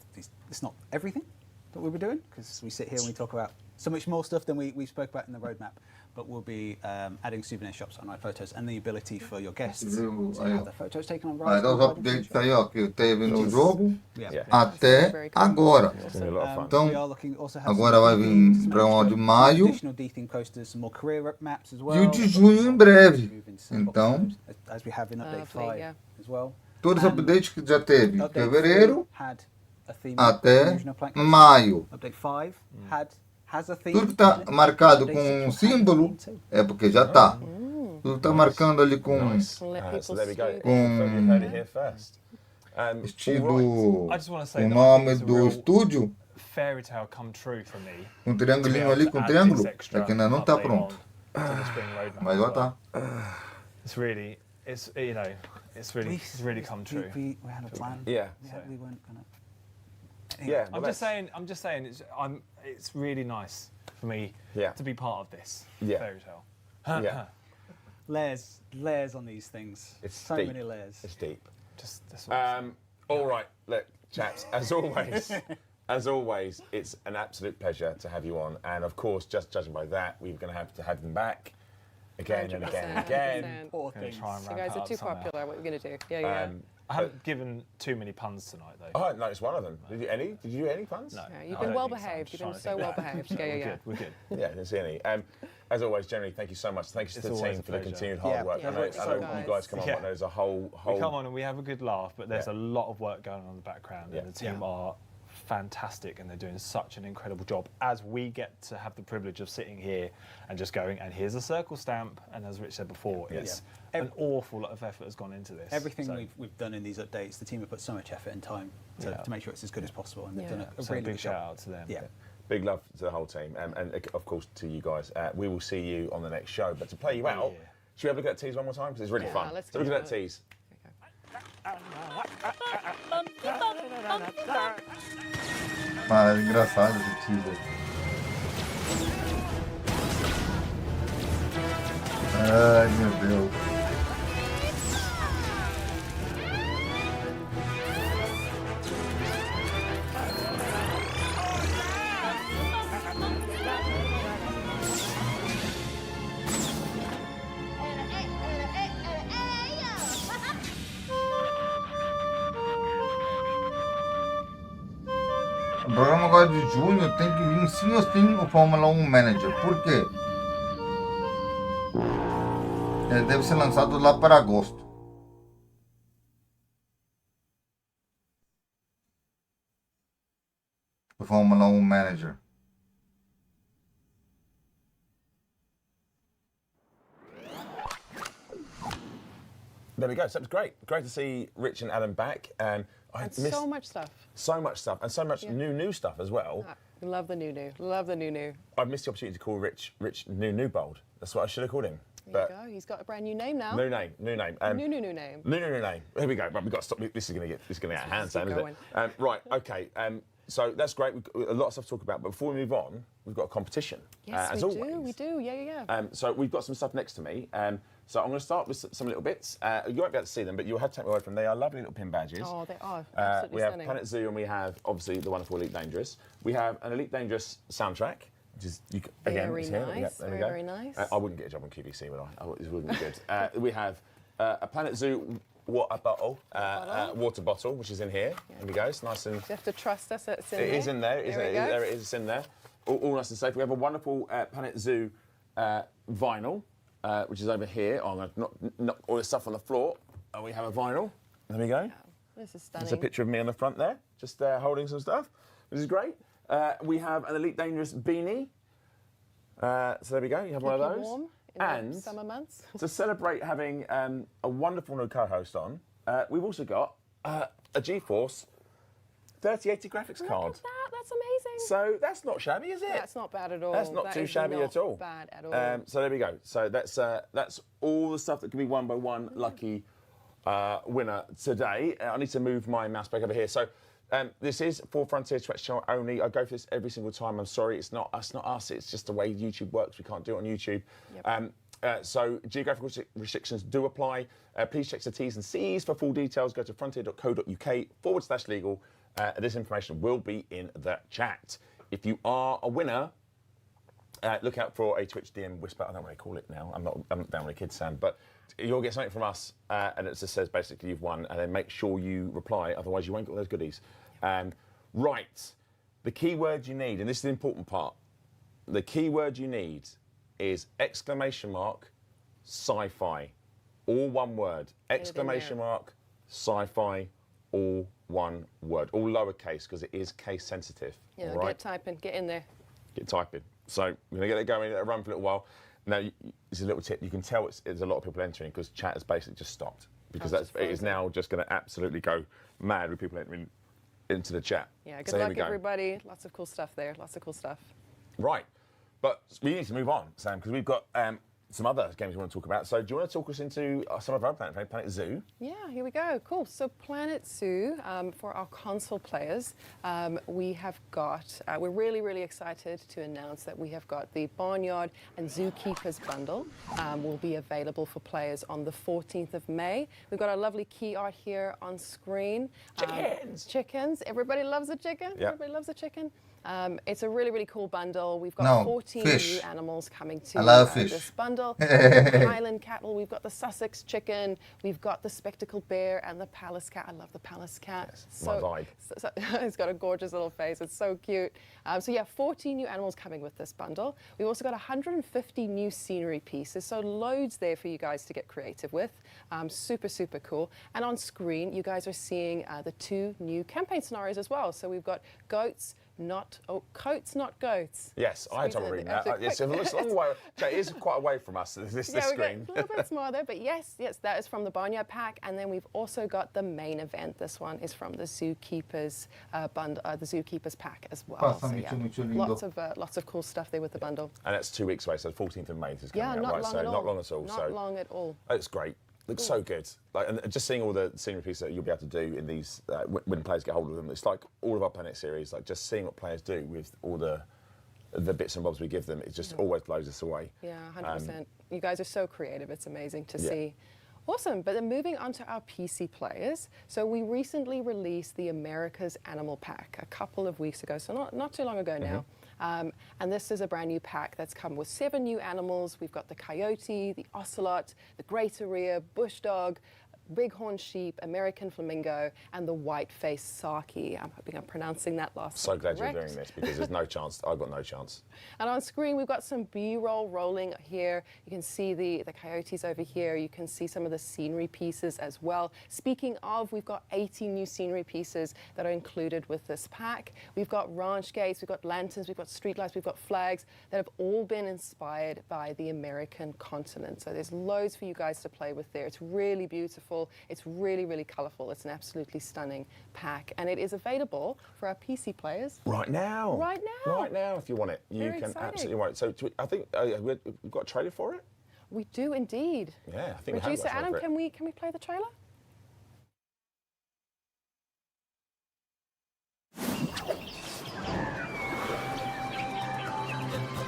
it's not everything that we were doing, because we sit here and we talk about so much more stuff than we spoke about in the roadmap. But we'll be adding souvenir shops, on-ride photos, and the ability for your guests Viu? to Aí, have ó. their photos taken on Aí rides. dá os updates aí, ó, que teve no jogo Yeah. até agora. It's going to be a lot of fun. Então, We are looking also have agora some vai vir D-themed, para o de some maio additional D-themed coasters, some more career maps as well. e o de junho em breve. Moving some Então, box modes, as we have in update Lovely, 5 yeah. as well. todos os And updates que já teve Update fevereiro 3 had a theme até from the original Planet Coaster. maio. Update 5 has a theme. Tudo que está marcado Update com 6 um will have a símbolo theme too. é porque já está. Tudo está marcando ali com Nice. Let So people there we go. stew. You heard it here first. All right. estilo. I just want to say O that I nome think it's a do real estúdio, fairy tale come true for me. um triangulinho ali com to be able to add triângulo, this extra é que ainda não está update pronto. on to the spring roadmap Mas as já well. está. It's really, it's really come true. We had a plan. Yeah. We weren't gonna. Yeah. I'm just saying, it's really nice for me Yeah. to be part of this Yeah. fairy tale. Yeah. Layers on these things. It's so deep. many layers. It's deep. Just that's what I'm saying. All right, look, chaps, as always, it's an absolute pleasure to have you on. And of course, just judging by that, we're going to have them back again and again and again. 100%. Poor Gonna things. try and You ramp guys it are up too somehow. popular. What are we going to do? Yeah. I haven't given too many puns tonight though. Oh, no, it's one of them. Did you any? Did you do any puns? No. Yeah, you've I been don't well think so. I'm behaved. just You've been trying to so think. well behaved. Yeah. We're good. Yeah, I didn't see any. As always, Jeremy, thank you so much. Thank you to It's the always team a for the pleasure. continued hard Yeah. work. Yeah, I know, thanks I so know much. you guys come on, Yeah. but there's a whole. We come on and we have a good laugh, but there's Yeah. a lot of work going on in the background, Yeah. and the team are fantastic, and they're doing such an incredible job. As we get to have the privilege of sitting here and just going, and here's a circle stamp, and as Rich said before, it's an awful lot of effort has gone into this. Everything So- we've done in these updates, the team have put so much effort and time to make sure it's as good as possible, and they've Yeah. done a So really a big good shout job. out to them. Yeah. Big love to the whole team, and of course to you guys. We will see you on the next show. But to play you out, Yeah. should we have a look at that tease one more time? Because it's really Yeah, fun. let's So look go. at that tease. Mas é engraçado esse teaser. Ai, meu Deus. O programa agora de junho tem que vir sim ou sim o Fórmula 1 Manager. Por quê? Ele deve ser lançado lá para agosto. O Fórmula 1 Manager. There we go. So it was great. Great to see Rich and Adam back. I And missed so much stuff. so much stuff and so much new stuff as well. Love the new. Love the new. I missed the opportunity to call Rich New Bold. That's what I should have called him. There you go. He's got a brand new name now. New name. New name. New name. Here we go. Right, we've got to stop. This is going to get out of hand, Keep isn't it? Right. Okay. So that's great. We've got a lot of stuff to talk about. But before we move on, we've got a competition. Yes, as we always. do. We do. Yeah. So we've got some stuff next to me. So I'm going to start with some little bits. You won't be able to see them, but you'll have to take me away from them. They are lovely little pin badges. Oh, they are absolutely we have stunning. Planet Zoo, and we have obviously the wonderful Elite Dangerous. We have an Elite Dangerous soundtrack, which is again, Very it's here. nice. Yep, there we go. Very nice. I wouldn't get a job on QVC, would I? It wouldn't be good. We have a Planet Zoo water bottle, which is in here. There we go. It's nice and. You have to trust us. It's in It there. is in there. There it is. It's in there. All nice and safe. We have a wonderful Planet Zoo vinyl, which is over here. I'm going to knock all this stuff on the floor. And we have a vinyl. There we go. This is stunning. There's a picture of me on the front there, just holding some stuff, which is great. We have an Elite Dangerous beanie. So there we go. You have one of Keep you those. warm in the summer months. To celebrate having a wonderful new co-host on, we've also got a GeForce 3080 graphics card. Look at that. That's amazing. So that's not shabby, is it? That's not bad at all. That's not That too is shabby not at all. Bad at all. So there we go. So that's all the stuff that can be won by one lucky winner today. I need to move my mouse back over here. So this is for Frontier Twitch channel only. I go for this every single time. I'm sorry, it's not us. It's just the way YouTube works. We can't do it on YouTube. Yep. So geographical restrictions do apply. Please check the T's and C's. For full details, go to frontier.co.uk/legal. This information will be in the chat. If you are a winner, look out for a Twitch DM whisper. I don't know what they call it now. I'm not down with a kid's sound, but you'll get something from us, and it just says basically you've won, and then make sure you reply, otherwise you won't get all those goodies. Right, the key word you need, and this is the important part, the key word you need is !sci-fi, all one word, !sci-fi, all one word, all lowercase because it is case sensitive. Yeah, all right? get typing, get in there. Get typing. So we're going to get it going, let it run for a little while. Now, it's a little tip. You can tell there's a lot of people entering because chat has basically just stopped because it is now just going to absolutely go mad with people entering into the chat. Yeah, good So here luck, we go. everybody. Lots of cool stuff there. Lots of cool stuff. Right. But we need to move on, Sam, because we've got some other games we want to talk about. So do you want to talk us into some of our Planet Zoo? Yeah, here we go. Cool. So Planet Zoo, for our console players, we have got, we're really, really excited to announce that we have got the Barnyard and Zookeepers bundle will be available for players on the 14th of May. We've got our lovely key art here on screen. Chickens! Chickens. Everybody loves a chicken. Yep. Everybody loves a chicken. It's a really, really cool bundle. We've got 14 fish. new animals coming to I love fish. this bundle. The Highland cattle, we've got the Sussex chicken, we've got the spectacled bear and the Palace cat. I love the Palace cat. Yes, my vibe. It's got a gorgeous little face. It's so cute. So yeah, 14 new animals coming with this bundle. We've also got 150 new scenery pieces, so loads there for you guys to get creative with. Super, super cool. And on screen, you guys are seeing the 2 new campaign scenarios as well. So we've got coats, not goats. Yes, I had trouble reading that. Yes, it's a long way. It is quite away from us, this Yeah, we screen. got a little bit smaller there, but yes, that is from the Barnyard pack. And then we've also got the main event. This one is from the Zookeepers bundle, the Zookeepers pack as well. So, yeah, lots of cool stuff there with the bundle. And that's 2 weeks away, so the 14th of May is coming Yeah, out, not right? long So at all. not long at all. Not long at all. It's great. Looks so good. Like, and just seeing all the scenery pieces that you'll be able to do in these when players get hold of them. It's like all of our Planet series. Like just seeing what players do with all the bits and bobs we give them. It just always blows us away. Yeah, 100%. You guys are so creative. It's amazing to see. Awesome. But then moving on to our PC players. So we recently released the America's Animal Pack a couple of weeks ago. So not too long ago now. And this is a brand new pack that's come with 7 new animals. We've got the coyote, the ocelot, the great area, bush dog, bighorn sheep, American flamingo, and the white-faced saki. I'm hoping I'm pronouncing that last So one glad correct. you're doing this because there's no chance. I've got no chance. And on screen, we've got some B-roll rolling here. You can see the coyotes over here. You can see some of the scenery pieces as well. Speaking of, we've got 18 new scenery pieces that are included with this pack. We've got ranch gates, we've got lanterns, we've got streetlights, we've got flags that have all been inspired by the American continent. So there's loads for you guys to play with there. It's really beautiful. It's really, really colourful. It's an absolutely stunning pack. And it is available for our PC players. Right now. Right now. Right now, if you want it. You Very can exciting. absolutely want it. So I think we've got a trailer for it? We do indeed. Yeah, I think we have Producer got a trailer Adam, for it. can we play the trailer?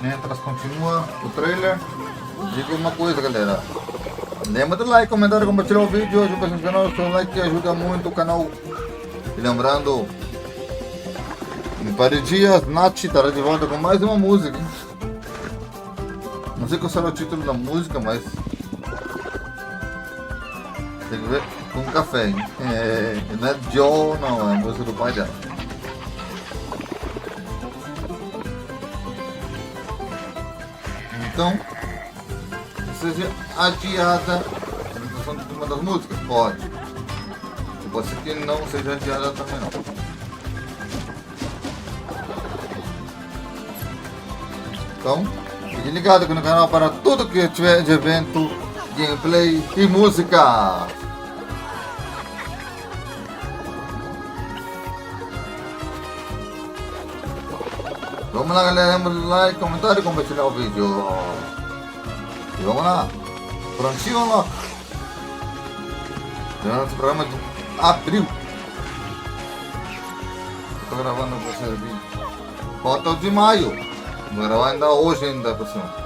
Mientras continua o trailer, digo uma coisa, galera. Lembra do like, comentário, compartilhar o vídeo, ajuda no canal, o seu like ajuda muito o canal. E lembrando, em par de dias, Nath estará de volta com mais uma música. Hein? Não sei qual será o título da música, mas tem que ver com café, hein? Não é Joe, não, é a música do pai dela. Então, seja adiada a apresentação de uma das músicas? Pode. E pode ser que não seja adiada também não. Então, fique ligado aqui no canal para tudo que tiver de evento, gameplay e música. Vamos lá, galera, lembra do like, comentário e compartilhar o vídeo. E vamos lá. Prontinho, lá. Nosso programa de abril. Estou gravando para vocês vídeo. Falta o de maio. Vou gravar ainda hoje ainda por cima.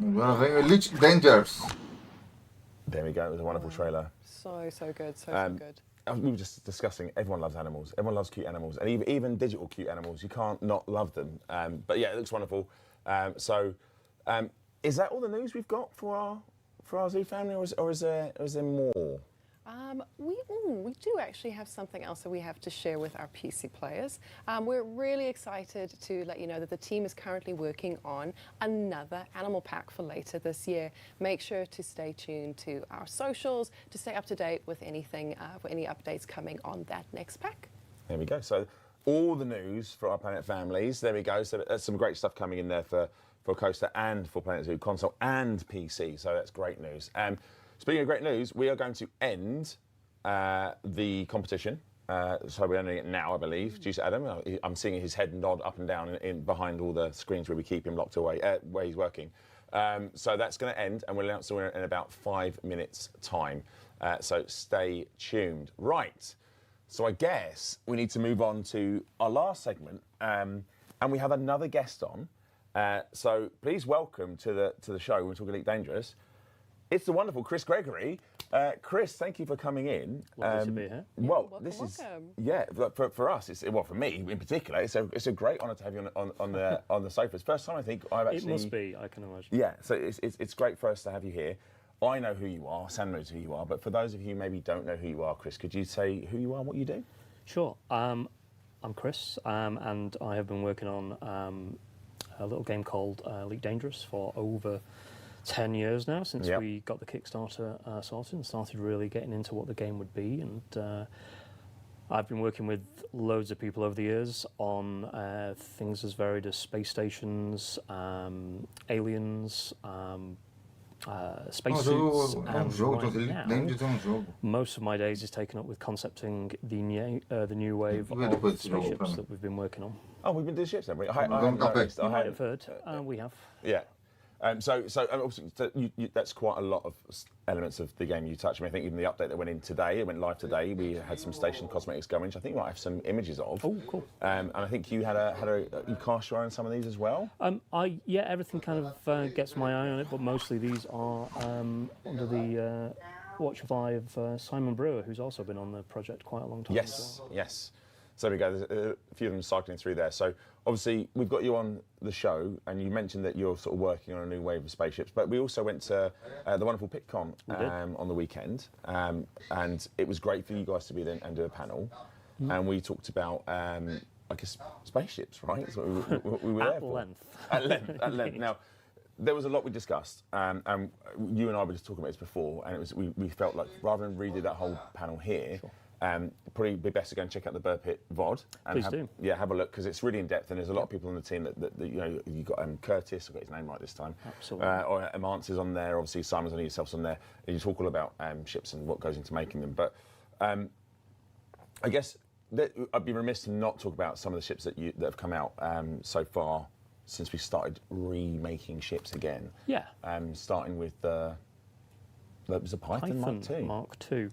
Agora vem o Elite Dangerous. There we go. It was a wonderful trailer. So good, so good. We were just discussing, everyone loves animals. Everyone loves cute animals. And even digital cute animals, you can't not love them. But yeah, it looks wonderful. Is that all the news we've got for our Zoo family, or is there more? We do actually have something else that we have to share with our PC players. We're really excited to let you know that the team is currently working on another animal pack for later this year. Make sure to stay tuned to our socials to stay up to date with anything, for any updates coming on that next pack. There we go. So all the news for our Planet families. There we go. So there's some great stuff coming in there for Coaster and for Planet Zoo console and PC. So that's great news. Speaking of great news, we are going to end the competition. So we're ending it now, I believe. Due to Adam, I'm seeing his head nod up and down in behind all the screens where we keep him locked away, where he's working. So that's going to end, and we'll announce the winner in about 5 minutes' time. So stay tuned. Right. So I guess we need to move on to our last segment, and we have another guest on. So please welcome to the show. We're talking Elite Dangerous. It's the wonderful Chris Gregory. Chris, thank you for coming in. Lovely to be here. Well, welcome, this is welcome. for us. For me in particular, it's a great honour to have you on the sofa. It's the first time I think I've actually. It must be. I can imagine. Yeah, so it's great for us to have you here. I know who you are. Sam knows who you are. But for those of you who maybe don't know who you are, Chris, could you say who you are and what you do? Sure. I'm Chris, and I have been working on a little game called Elite Dangerous for over 10 years now, since we got the Kickstarter sorted and started really getting into what the game would be. And I've been working with loads of people over the years on things as varied as space stations, aliens, spacesuits, and right now, most of my days is taken up with concepting the new wave of spaceships that we've been working on. Oh, we've been doing ships, haven't we? You might have heard. We have. Yeah. So that's quite a lot of elements of the game you touched. I mean, I think even the update that went in today, it went live today. We had some station cosmetics going, which I think you might have some images of. Oh, cool. And I think you you cast your eye on some of these as well. Everything kind of gets my eye on it, but mostly these are under the watch of eye of Simon Brewer, who's also been on the project quite a long time. Yes, yes. So there we go. There's a few of them cycling through there. So obviously we've got you on the show, and you mentioned that you're sort of working on a new wave of spaceships. But we also went to the wonderful PitCon on the weekend, and it was great for you guys to be there and do a panel. And we talked about, I guess, spaceships, right? That's what we were there for. At length. Now, there was a lot we discussed, and you and I were just talking about this before, and it was we felt like rather than redo that whole panel here. Sure. Probably be best to go and check out the Burr Pit VOD. And have a look, because it's really in depth, and there's a lot of people on the team that you know. You've got Curtis, I've got his name right this time. Absolutely. Or Amance is on there. Obviously, Simon's on, yourself's on there. And you talk all about ships and what goes into making them. But I guess I'd be remiss to not talk about some of the ships that have come out so far since we started remaking ships again. Yeah. Starting with the That was a Python Mark II. Mark II.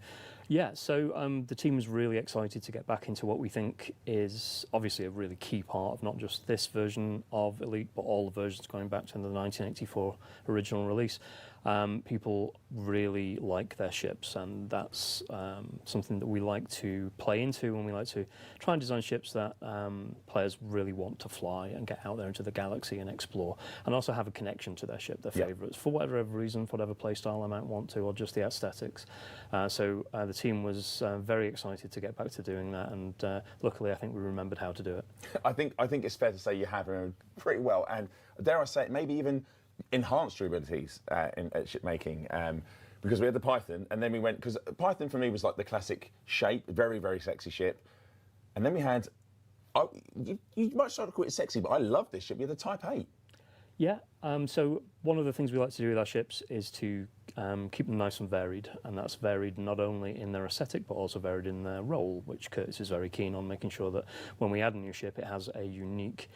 Yeah, so the team is really excited to get back into what we think is obviously a really key part of not just this version of Elite, but all the versions going back to the 1984 original release. People really like their ships, and that's something that we like to play into, and we like to try and design ships that players really want to fly and get out there into the galaxy and explore, and also have a connection to their ship, their favourites, for whatever reason, for whatever playstyle I might want to, or just the aesthetics. So the team was very excited to get back to doing that, and luckily I think we remembered how to do it. I think it's fair to say you have pretty well, and dare I say it, maybe even enhanced your abilities at ship making, because we had the Python, and then we went, because Python for me was like the classic shape, very, very sexy ship, and then we had, you might start to call it sexy, but I love this ship. We had the Type 8. Yeah, so one of the things we like to do with our ships is to keep them nice and varied, and that's varied not only in their aesthetic but also varied in their role, which Curtis is very keen on making sure that when we add a new ship it has a unique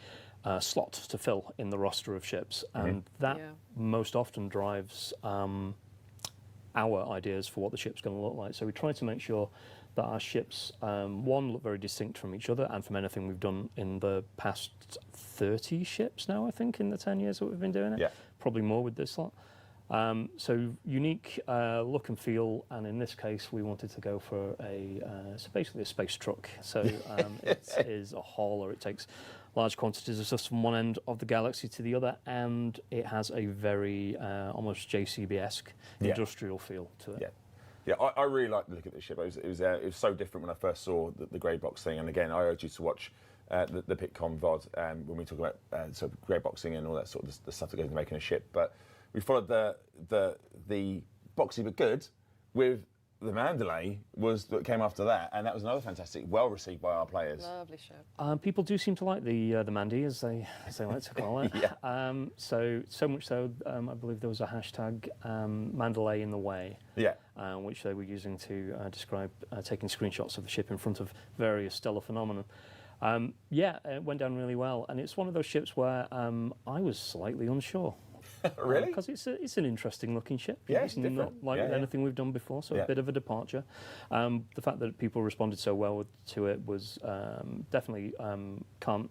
slot to fill in the roster of ships, and that most often drives our ideas for what the ship's going to look like. So we try to make sure that our ships, one, look very distinct from each other and from anything we've done in the past 30 ships now, I think, in the 10 years that we've been doing it. Yeah. Probably more with this lot. So unique look and feel, and in this case we wanted to go for so basically a space truck. So it is a hauler. It takes large quantities of stuff from one end of the galaxy to the other, and it has a very almost JCB-esque industrial feel to it. Yeah, I really like the look of this ship. It was so different when I first saw the grey box thing, and again I urge you to watch the PitCon VOD when we talk about sort of grey boxing and all that sort of the stuff that goes into making a ship. But we followed the boxy but good with the Mandalay that came after that, and that was another fantastic, well received by our players. Lovely ship. People do seem to like the Mandy, as they like to call it. So much so, I believe there was a hashtag Mandalay in the way. Yeah. Which they were using to describe taking screenshots of the ship in front of various stellar phenomena. It went down really well, and it's one of those ships where I was slightly unsure. Really? Because it's an interesting looking ship. Yeah, it's not different. like anything we've done before, so a bit of a departure. The fact that people responded so well to it was definitely can't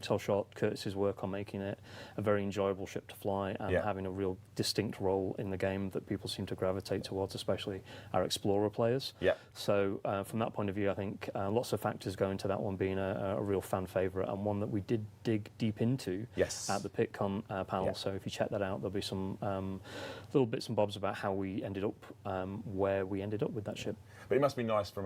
sell short Curtis's work on making it a very enjoyable ship to fly and having a real distinct role in the game that people seem to gravitate towards, especially our Explorer players. Yeah. So from that point of view, I think lots of factors go into that one being a real fan favourite, and one that we did dig deep into at the PitCon panel. Yeah. So if you check that out, there'll be some little bits and bobs about how we ended up where we ended up with that ship. But it must be nice from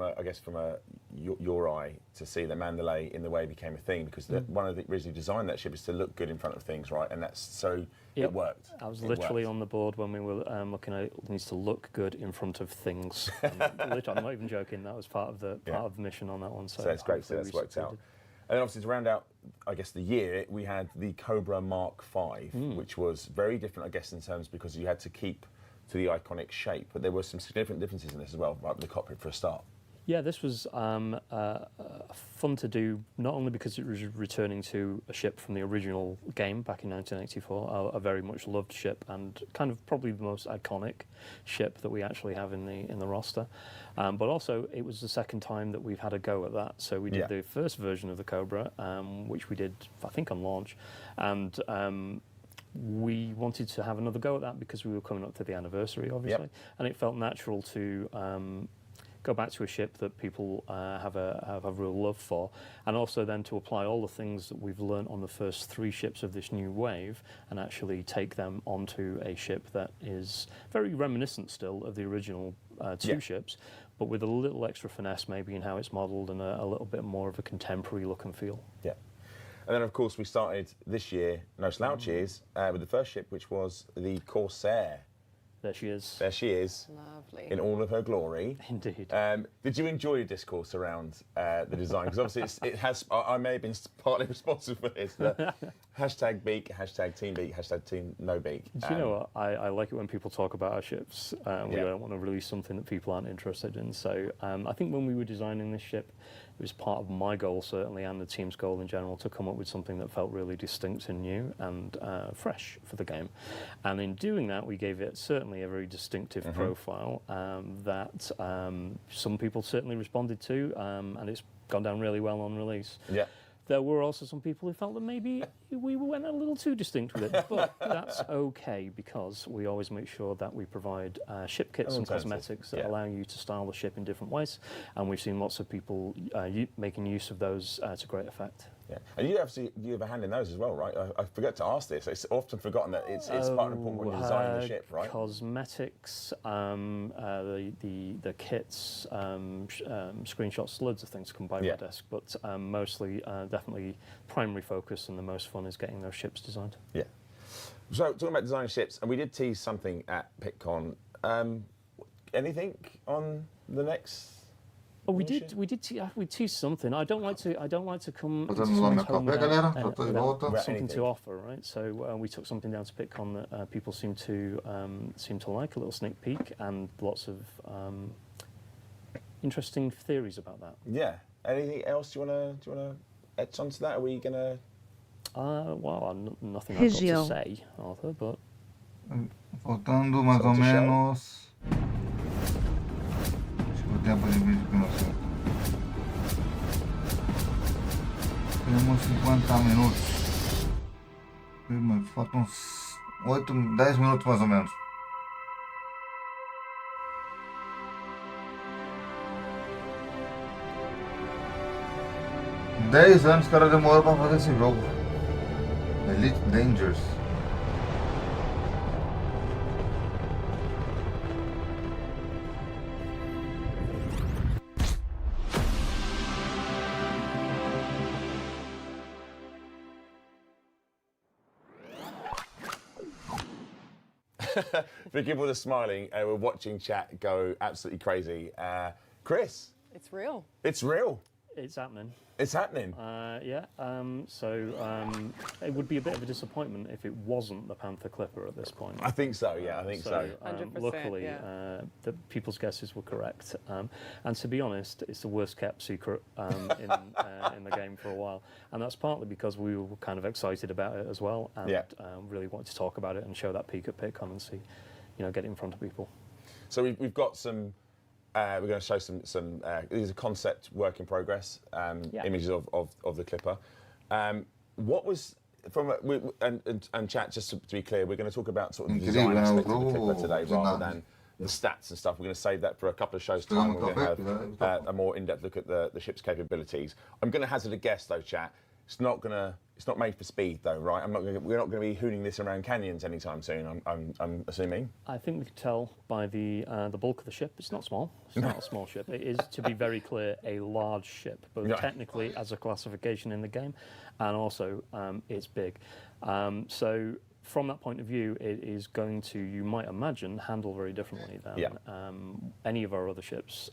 your eye to see the Mandalay in the way it became a thing, because one of the originally designed that ship is to look good in front of things, right? And that's so it worked. I was literally on the board when we were looking at it needs to look good in front of things. I'm not even joking. That was part of the mission on that one. So it's great. So that's worked out. And then obviously to round out, I guess, the year, we had the Cobra Mark V, which was very different, I guess, in terms because you had to keep to the iconic shape, but there were some significant differences in this as well, right with the cockpit for a start. Yeah, this was fun to do, not only because it was returning to a ship from the original game back in 1984, a very much loved ship, and kind of probably the most iconic ship that we actually have in the roster. But also, it was the second time that we've had a go at that. So we did the first version of the Cobra, which we did, I think, on launch, and we wanted to have another go at that because we were coming up to the anniversary, obviously, and it felt natural to go back to a ship that people have a real love for, and also then to apply all the things that we've learnt on the first 3 ships of this new wave and actually take them onto a ship that is very reminiscent still of the original 2 ships, but with a little extra finesse maybe in how it's modelled and a little bit more of a contemporary look and feel. Yeah. And then, of course, we started this year, no slouches, with the first ship, which was the Corsair. There she is. There she is. Lovely. In all of her glory. Indeed. Did you enjoy the discourse around the design? Because obviously I may have been partly responsible for this. Hashtag beak, hashtag team beak, hashtag team no beak. Do you know what? I like it when people talk about our ships. We don't want to release something that people aren't interested in. So I think when we were designing this ship, it was part of my goal, certainly, and the team's goal in general, to come up with something that felt really distinct and new and fresh for the game. And in doing that, we gave it certainly definitely a very distinctive profile that some people certainly responded to, and it's gone down really well on release. Yeah. There were also some people who felt that maybe we went a little too distinct with it, but that's okay because we always make sure that we provide ship kits and cosmetics that allow you to style the ship in different ways, and we've seen lots of people making use of those to great effect. Yeah, and you have a hand in those as well, right? I forgot to ask this. It's often forgotten that it's quite important when you're designing the ship, right? Cosmetics, the kits, screenshots, loads of things come by my desk, but mostly, definitely, primary focus and the most fun is getting those ships designed. Yeah. So talking about designing ships, and we did tease something at PitCon. Anything on the next? Oh, we teased something. I don't like to come Potete into usare la someone's home mia galera, without sotto di volta. something to offer, right? So we took something down to PitCon that people seem to like, a little sneak peek, and lots of interesting theories about that. Yeah. Anything else do you wanna etch onto that? Are we gonna? Well, nothing I've got to say, Arthur, but Faltando mais ou menos. O tempo de vídeo que nós temos 50 minutos. Faltam uns 10 minutos mais ou menos. Dez anos que ela demorou para fazer esse jogo. Elite Dangerous. Forgive all the smiling. We're watching chat go absolutely crazy. Chris. It's real. It's real. it's happening. It's happening. Yeah. It would be a bit of a disappointment if it wasn't the Panther Clipper at this point. I think so. Yeah, I think so. 100%, Luckily, yeah. the people's guesses were correct. And to be honest, it's the worst kept secret in the game for a while. And that's partly because we were kind of excited about it as well, and really wanted to talk about it and show that peak at PitCon and see, get it in front of people. So we've got some. We're going to show some. These are concept work in progress images of the Clipper. What was from and chat? Just to be clear, we're going to talk about sort of the design aspect of the Clipper today, rather than the stats and stuff. We're going to save that for a couple of shows time. We're going to have a more in-depth look at the ship's capabilities. I'm going to hazard a guess though, chat. It's not made for speed though, right? We're not going to be hooning this around canyons anytime soon. I'm assuming. I think we could tell by the bulk of the ship. It's not small. It's not a small ship. It is, to be very clear, a large ship, both technically as a classification in the game, and also it's big. So from that point of view, it is going to, you might imagine, handle very differently than any of our other ships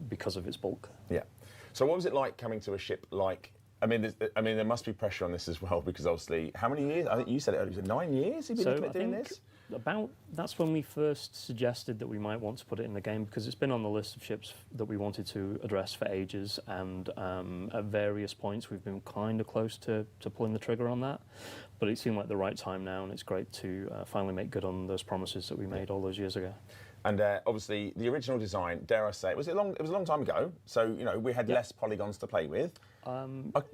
because of its bulk. Yeah. So what was it like coming to a ship like? I mean, there must be pressure on this as well, because obviously, how many years? I think you said it earlier. 9 years you've been looking at doing this? That's when we first suggested that we might want to put it in the game, because it's been on the list of ships that we wanted to address for ages, and at various points we've been kind of close to pulling the trigger on that. But it seemed like the right time now, and it's great to finally make good on those promises that we made all those years ago. And obviously, the original design, dare I say, it was a long time ago. So we had less polygons to play with.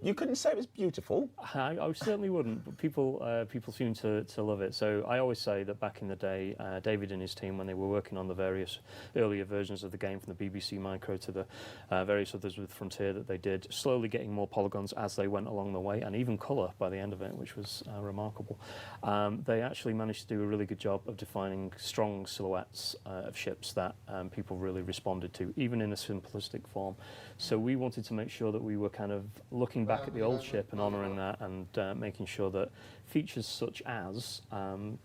You couldn't say it was beautiful. I certainly wouldn't, but people seem to love it. So I always say that back in the day, David and his team, when they were working on the various earlier versions of the game, from the BBC Micro to the various others with Frontier that they did, slowly getting more polygons as they went along the way, and even colour by the end of it, which was remarkable. They actually managed to do a really good job of defining strong silhouettes of ships that people really responded to, even in a simplistic form. So we wanted to make sure that we were kind of looking back at the old ship and honouring that, and making sure that features such as,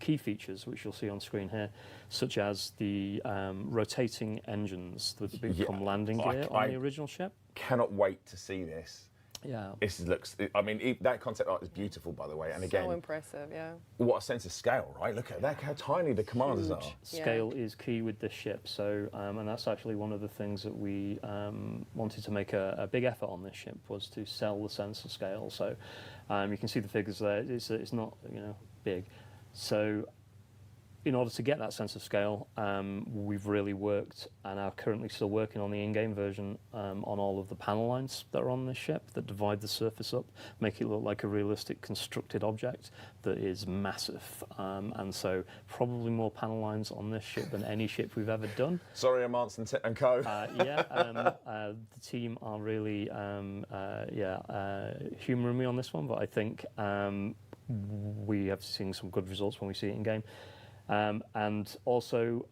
key features, which you'll see on screen here, such as the rotating engines that become landing gear on the original ship. Cannot wait to see this. Yeah. This looks, I mean, that concept art is beautiful, by the way. And again, so impressive, yeah. What a sense of scale, right? Look at that, how tiny the commanders are. Scale is key with this ship. So, and that's actually one of the things that we wanted to make a big effort on this ship, was to sell the sense of scale. So, you can see the figures there. It's not, big. So, in order to get that sense of scale, we've really worked and are currently still working on the in-game version on all of the panel lines that are on this ship that divide the surface up, make it look like a realistic constructed object that is massive. And so probably more panel lines on this ship than any ship we've ever done. Sorry, Amance and co. The team are really humouring me on this one, but I think we have seen some good results when we see it in game. And also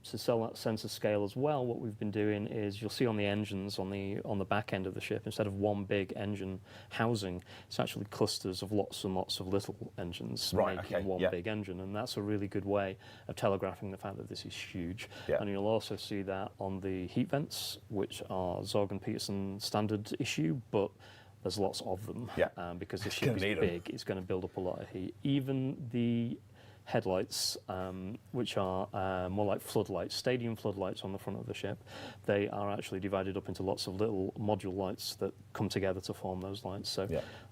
to sell that sense of scale as well, what we've been doing is you'll see on the engines on the back end of the ship, instead of one big engine housing, it's actually clusters of lots and lots of little engines making one big engine, and that's a really good way of telegraphing the fact that this is huge. Yeah. And you'll also see that on the heat vents, which are Zorg and Peterson standard issue, but there's lots of them because the ship is big. It's going to build up a lot of heat. Even the headlights, which are more like floodlights, stadium floodlights on the front of the ship, they are actually divided up into lots of little module lights that come together to form those lights. So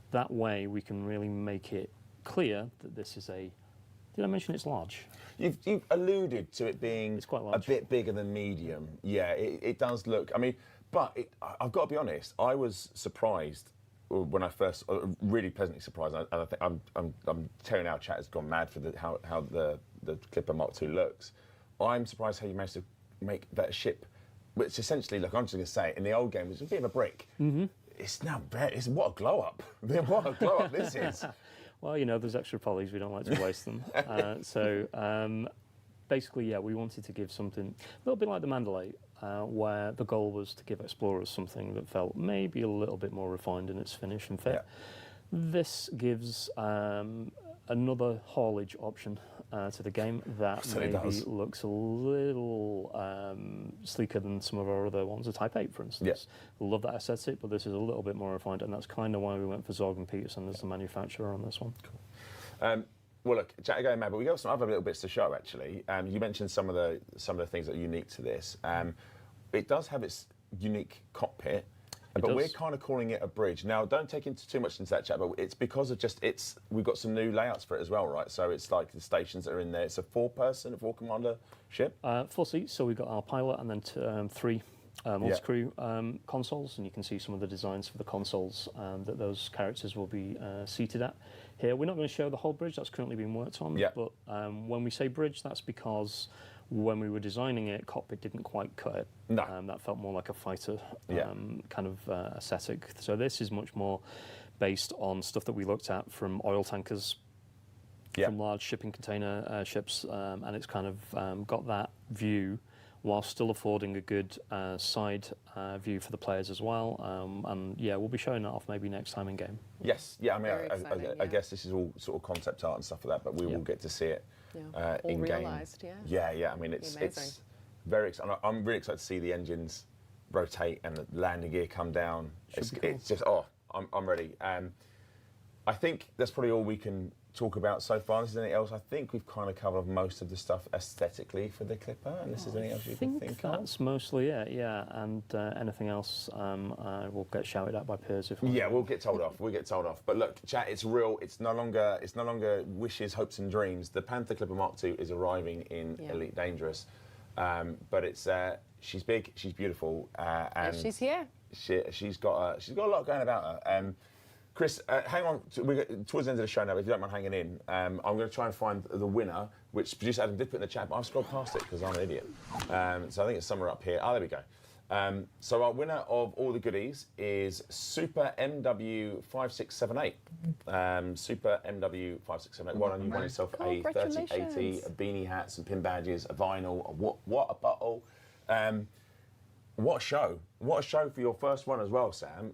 that way we can really make it clear that this is a... Did I mention it's large? You've alluded to it being it's quite large. A bit bigger than medium. Yeah, it does look... I mean, but I've got to be honest, I was surprised when I first, really pleasantly surprised, and I think I'm tearing our chat has gone mad for how the Clipper Mark II looks. I'm surprised how you managed to make that ship, which essentially, look, I'm just going to say, in the old game, it was a bit of a brick. Mm-hmm. It's now very, what a glow up. What a glow up this is. Well, you know, there's extra polys, we don't like to waste them. Basically, yeah, we wanted to give something a little bit like the Mandalay, where the goal was to give explorers something that felt maybe a little bit more refined in its finish and fit. Yeah. This gives another haulage option to the game that maybe looks a little sleeker than some of our other ones, a Type 8, for instance. Yeah. Love that aesthetic, but this is a little bit more refined, and that's kind of why we went for Zorg and Peterson as the manufacturer on this one. Cool. Well, look, chat going mad, but we got some other little bits to show actually. You mentioned some of the things that are unique to this. It does have its unique cockpit, but we're kind of calling it a bridge. Now, don't take too much into that chat, but it's because of we've got some new layouts for it as well, right? So it's like the stations that are in there. It's a four-commander ship. 4 seats. So we've got our pilot and then 3 multi-crew consoles, and you can see some of the designs for the consoles that those characters will be seated at. Here, we're not going to show the whole bridge, that's currently being worked on, but when we say bridge, that's because when we were designing it, cockpit didn't quite cut it. No. That felt more like a fighter kind of aesthetic. So this is much more based on stuff that we looked at from oil tankers, from large shipping container ships, and it's kind of got that view while still affording a good side view for the players as well. And yeah, we'll be showing that off maybe next time in game. Yes, yeah, I mean, I guess this is all sort of concept art and stuff like that, but we will get to see it in game. Realised, Yeah, I mean, it's very exciting. I'm really excited to see the engines rotate and the landing gear come down. It's just, I'm ready. I think that's probably all we can talk about so far. Is there anything else? I think we've kind of covered most of the stuff aesthetically for the Clipper, unless there's anything else you can think of. That's mostly it, yeah. And anything else will get shouted at by peers if we'll get told off. We'll get told off. But look, chat, it's real. It's no longer wishes, hopes, and dreams. The Panther Clipper Mark II is arriving in Elite Dangerous, but it's she's big, she's beautiful, and she's here. She's got a lot going about her. Chris, hang on. We're towards the end of the show now, but if you don't mind hanging in, I'm going to try and find the winner, which producer Adam did put in the chat, but I've scrolled past it because I'm an idiot. So I think it's somewhere up here. There we go. So our winner of all the goodies is Super MW5678. Super MW5678. Well done, you won yourself a 3080, a beanie hat, some pin badges, a vinyl, what a bottle. What a show. What a show for your first one as well, Sam.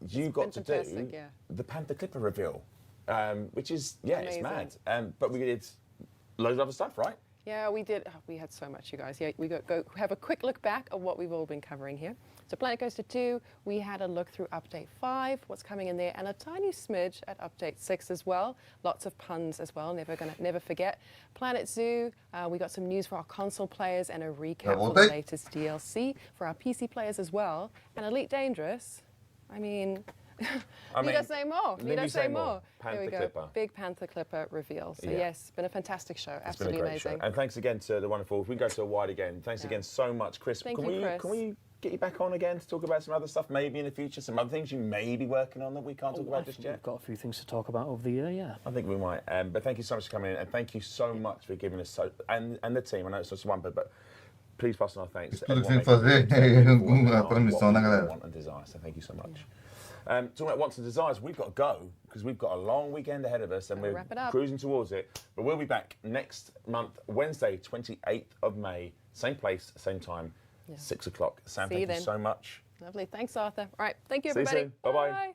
You got to do the Panther Clipper reveal, which is, it's mad. But we did loads of other stuff, right? Yeah, we did. We had so much, you guys. Yeah, we go have a quick look back at what we've all been covering here. So Planet Coaster 2, we had a look through Update 5, what's coming in there, and a tiny smidge at Update 6 as well. Lots of puns as well, never forget. Planet Zoo, we got some news for our console players and a recap for the latest DLC for our PC players as well. And Elite Dangerous, I mean, I Need I say more? Need I say more? Panther Here we go. Clipper. Big Panther Clipper reveal. So Yeah. yes, been a fantastic show. It's been a Absolutely great amazing. show. And thanks again to the wonderful, if we go to a wide again, thanks again so much, Chris. Thank Can you, Chris. Can we get you back on again to talk about some other stuff, maybe in the future, some other things you may be working on that we can't talk about just yet? We've got a few things to talk about over the year, yeah. I think we might. But thank you so much for coming in, and thank you so much for giving us and the team. I know it's just one, but please pass on our thanks. Tudo que tem que fazer a transmissão, né, galera? Want and desire. So thank you so much. Talking about wants and desires, we've got to go because we've got a long weekend ahead of us, and we're cruising towards it. But we'll be back next month, Wednesday, 28th of May, same place, same time, 6 o'clock. Sam, thank you so much. Lovely. Thanks, Arthur. All right. Thank you, See you everybody. soon. Bye-bye.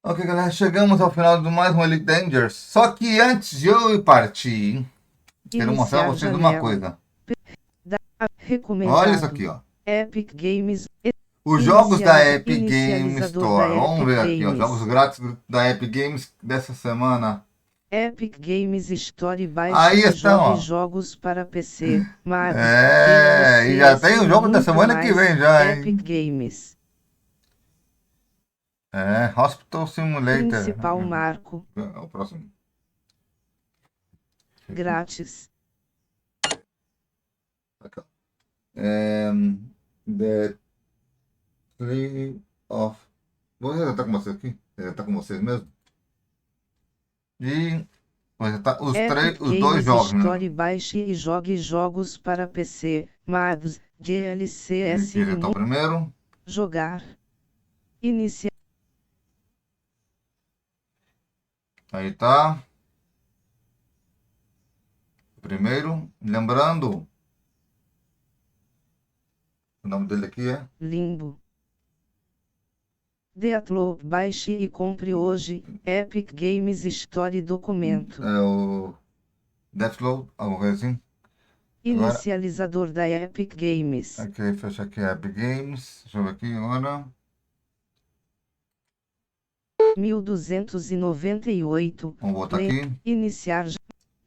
Ok, galera, chegamos ao final de mais um Elite Dangerous. Só que antes de eu partir, quero mostrar a vocês uma coisa. Olha isso aqui, ó. Epic Games. Os jogos da Epic Games Store. Vamos ver aqui, ó. Jogos grátis da Epic Games dessa semana. Epic Games Store baixa Aí estão, ó. jogos para PC. Mario, e já tem o jogo da semana que vem já, hein? Epic Games. Hospital Simulator. Principal marco. É o próximo. Grátis. Aqui, ó. The Tree of... Vou resetar com vocês aqui. Resetar com vocês mesmo. E vou resetar os dois jogos, Store, né? baixe e jogue jogos para PC. Mads, DLCS. Resetar o primeiro. Jogar. Iniciar. Aí tá. O primeiro. Lembrando. O nome dele aqui é Limbo. Deathloop, baixe e compre hoje. Epic Games Store documento. É o Deathloop, alguma coisa assim. Inicializador da Epic Games. Ok, fecha aqui a Epic Games. Deixa eu ver aqui agora. 1298. Vamos botar aqui. Iniciar.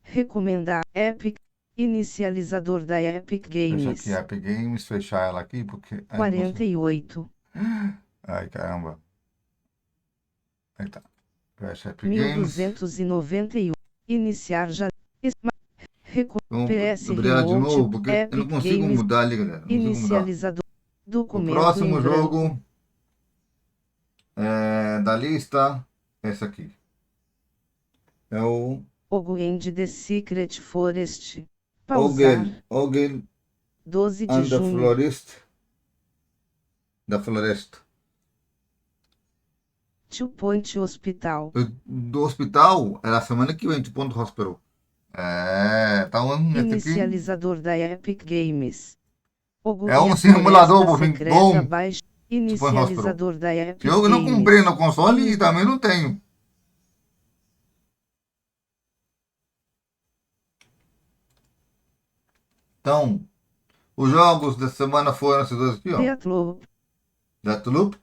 Recomendar. Epic. Inicializador da Epic Games. Fecha aqui a Epic Games, fechar ela aqui porque... 48. Ai, caramba. Aí tá. Fecha a Epic Games. 1298. Iniciar já. Vamos PS abrir de novo, porque Epic eu não consigo Games, mudar ali, galera. Inicializador. O Documento próximo em branco. jogo da lista é esse aqui. É o Ogo and the Secret Forest. Pausar. Ogel 12 de and the junho. Florist. Da Floresta. Two Point Hospital. Do hospital era a semana que vem, Two Point Hospital. Tá esse aqui. Inicializador da Epic Games. Ogo É um e a simulador Floresta bom. Secreta baixa. Inicializador da Epic Eu não Games. comprei no console e também não tenho. Então, os jogos da semana foram esses dois aqui, ó. Deathloop. Deathloop.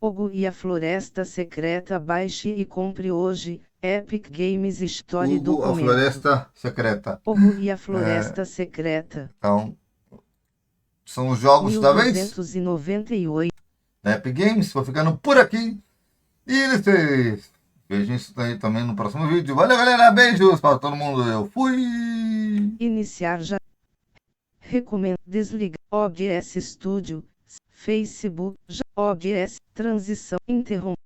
Ogo e a Floresta Secreta baixe e compre hoje. Epic Games Store Hugo, a documento. Floresta Secreta. Ogo e a Floresta Secreta. Então, são os jogos da vez. 1298. Da Epic Games. Vou ficando por aqui. E vocês vejam isso aí também no próximo vídeo. Valeu, galera. Beijos para todo mundo. Eu fui. Iniciar já. Recomendo. Desligar. OBS Studio. Facebook. OBS. Transição. Interromper.